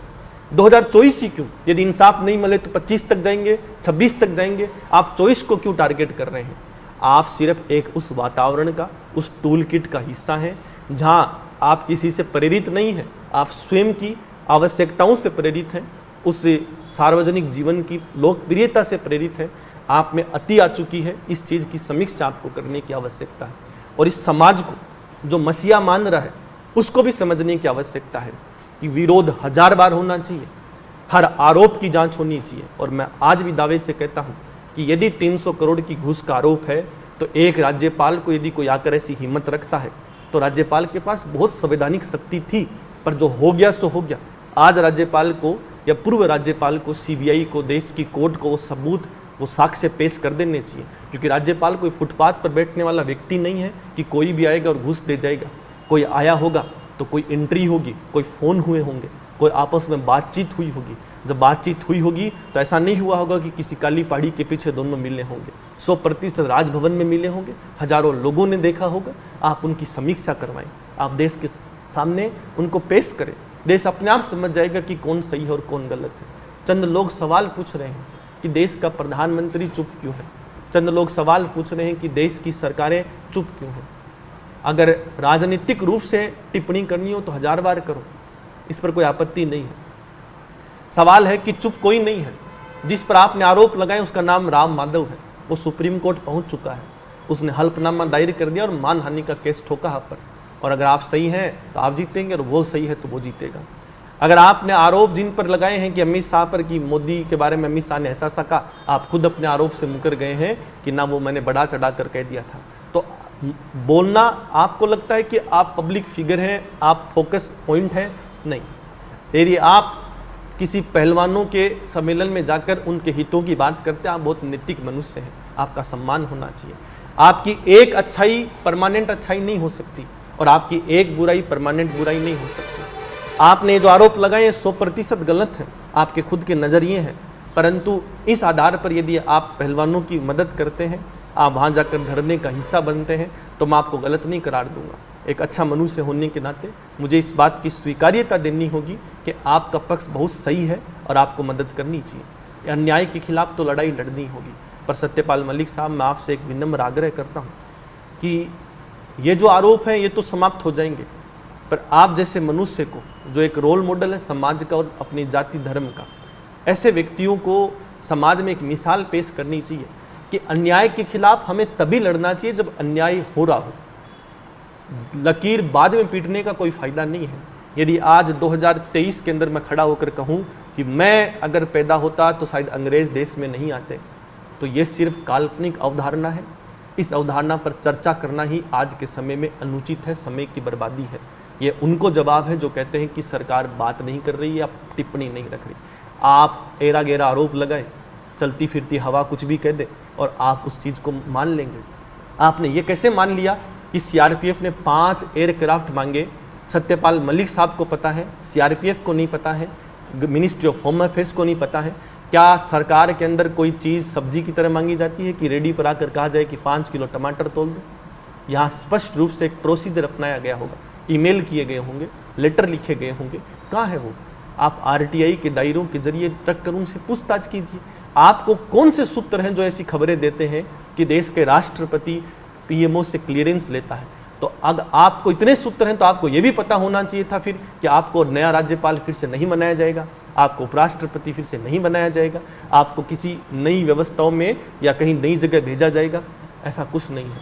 2024 ही क्यों? यदि इंसाफ नहीं मिले तो 25 तक जाएंगे, 26 तक जाएंगे। आप 24 को क्यों टारगेट कर रहे हैं? आप सिर्फ एक उस वातावरण का, उस टूल किट का हिस्सा हैं जहां आप किसी से प्रेरित नहीं हैं, आप स्वयं की आवश्यकताओं से प्रेरित हैं, उस सार्वजनिक जीवन की लोकप्रियता से प्रेरित हैं। आप में अति आ चुकी है, इस चीज़ की समीक्षा आपको करने की आवश्यकता है। और इस समाज को जो मसीहा मान रहा है उसको भी समझने की आवश्यकता है कि विरोध 1000 बार होना चाहिए, हर आरोप की जांच होनी चाहिए। और मैं आज भी दावे से कहता हूं कि यदि 300 करोड़ की घूस का आरोप है तो एक राज्यपाल को यदि कोई आकर ऐसी हिम्मत रखता है तो राज्यपाल के पास बहुत संवैधानिक शक्ति थी, पर जो हो गया सो हो गया। आज राज्यपाल को या पूर्व राज्यपाल को, सीबीआई को, देश की कोर्ट को वो सबूत, वो साक्ष्य पेश कर देने चाहिए, क्योंकि राज्यपाल कोई फुटपाथ पर बैठने वाला व्यक्ति नहीं है कि कोई भी आएगा और घूस दे जाएगा। कोई आया होगा तो कोई एंट्री होगी, कोई फ़ोन हुए होंगे, कोई आपस में बातचीत हुई होगी। जब बातचीत हुई होगी तो ऐसा नहीं हुआ होगा कि किसी काली पहाड़ी के पीछे दोनों मिले होंगे, 100% राजभवन में मिले होंगे, हजारों लोगों ने देखा होगा। आप उनकी समीक्षा करवाएं, आप देश के सामने उनको पेश करें। देश अपने आप समझ जाएगा कि कौन सही है और कौन गलत है। चंद लोग सवाल पूछ रहे हैं कि देश का प्रधानमंत्री चुप क्यों है? चंद लोग सवाल पूछ रहे हैं कि देश की सरकारें चुप क्यों हैं? अगर राजनीतिक रूप से टिप्पणी करनी हो तो 1000 बार करो, इस पर कोई आपत्ति नहीं है। सवाल है कि चुप कोई नहीं है। जिस पर आपने आरोप लगाए उसका नाम राम माधव है, वो सुप्रीम कोर्ट पहुंच चुका है, उसने हल्फनामा दायर कर दिया और मानहानि का केस ठोका आप पर। और अगर आप सही हैं तो आप जीतेंगे और वो सही है तो वो जीतेगा। अगर आपने आरोप जिन पर लगाए हैं कि अमित शाह पर, कि मोदी के बारे में अमित शाह ने ऐसा कहा, आप खुद अपने आरोप से मुकर गए हैं कि ना वो मैंने बढ़ा चढ़ा कर कह दिया था, तो बोलना आपको लगता है कि आप पब्लिक फिगर हैं, आप फोकस पॉइंट हैं? नहीं। यदि आप किसी पहलवानों के सम्मेलन में जाकर उनके हितों की बात करते हैं, आप बहुत नैतिक मनुष्य हैं, आपका सम्मान होना चाहिए। आपकी एक अच्छाई परमानेंट अच्छाई नहीं हो सकती और आपकी एक बुराई परमानेंट बुराई नहीं हो सकती। आपने जो आरोप लगाए 100% गलत हैं, आपके खुद के नज़रिए हैं, परंतु इस आधार पर यदि आप पहलवानों की मदद करते हैं, आप वहाँ जाकर धरने का हिस्सा बनते हैं, तो मैं आपको गलत नहीं करार दूंगा। एक अच्छा मनुष्य होने के नाते मुझे इस बात की स्वीकार्यता देनी होगी कि आपका पक्ष बहुत सही है और आपको मदद करनी चाहिए। अन्याय के खिलाफ तो लड़ाई लड़नी होगी। पर सत्यपाल मलिक साहब, मैं आपसे एक विनम्र आग्रह करता हूँ कि ये जो आरोप हैं ये तो समाप्त हो जाएंगे, पर आप जैसे मनुष्य को, जो एक रोल मॉडल है समाज का और अपनी जाति धर्म का, ऐसे व्यक्तियों को समाज में एक मिसाल पेश करनी चाहिए कि अन्याय के खिलाफ हमें तभी लड़ना चाहिए जब अन्याय हो रहा हो। लकीर बाद में पीटने का कोई फायदा नहीं है। यदि आज 2023 के अंदर मैं खड़ा होकर कहूँ कि मैं अगर पैदा होता तो शायद अंग्रेज देश में नहीं आते, तो ये सिर्फ काल्पनिक अवधारणा है। इस अवधारणा पर चर्चा करना ही आज के समय में अनुचित है, समय की बर्बादी है। ये उनको जवाब है जो कहते हैं कि सरकार बात नहीं कर रही या टिप्पणी नहीं रख रही। आप एरा गेरा आरोप लगाए, चलती फिरती हवा कुछ भी कह दे और आप उस चीज़ को मान लेंगे। आपने ये कैसे मान लिया कि सीआरपीएफ ने 5 एयरक्राफ्ट मांगे? सत्यपाल मलिक साहब को पता है, सीआरपीएफ को नहीं पता है, मिनिस्ट्री ऑफ होम अफेयर्स को नहीं पता है। क्या सरकार के अंदर कोई चीज़ सब्जी की तरह मांगी जाती है कि रेडी पर आकर कहा जाए कि 5 किलो टमाटर तोल दो? यहाँ स्पष्ट रूप से एक प्रोसीजर अपनाया गया होगा, ईमेल किए गए होंगे, लेटर लिखे गए होंगे। कहाँ है वो? आप आरटीआई के दायरों के जरिए ट्रैक कर उनसे पूछताछ कीजिए। आपको कौन से सूत्र हैं जो ऐसी खबरें देते हैं कि देश के राष्ट्रपति पीएमओ से क्लियरेंस लेता है? तो अगर आपको इतने सूत्र हैं तो आपको ये भी पता होना चाहिए था फिर कि आपको नया राज्यपाल फिर से नहीं बनाया जाएगा, आपको उपराष्ट्रपति फिर से नहीं बनाया जाएगा, आपको किसी नई व्यवस्थाओं में या कहीं नई जगह भेजा जाएगा। ऐसा कुछ नहीं है।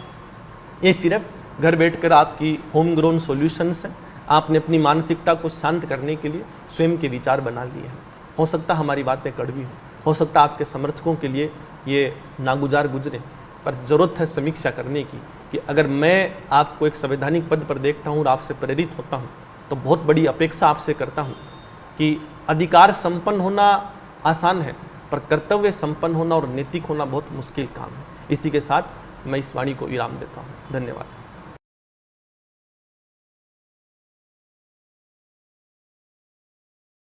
ये सिर्फ घर बैठकर आपकी होम ग्रोन सॉल्यूशंस हैं। आपने अपनी मानसिकता को शांत करने के लिए स्वयं के विचार बना लिए हैं। हो सकता हमारी बातें कड़वी हो सकता आपके समर्थकों के लिए ये नागुजार गुजरे, पर ज़रूरत है समीक्षा करने की कि अगर मैं आपको एक संवैधानिक पद पर देखता हूँ और आपसे प्रेरित होता हूँ तो बहुत बड़ी अपेक्षा आपसे करता हूँ कि अधिकार संपन्न होना आसान है, पर कर्तव्य संपन्न होना और नैतिक होना बहुत मुश्किल काम है। इसी के साथ मैं इस वाणी को विराम देता हूँ। धन्यवाद।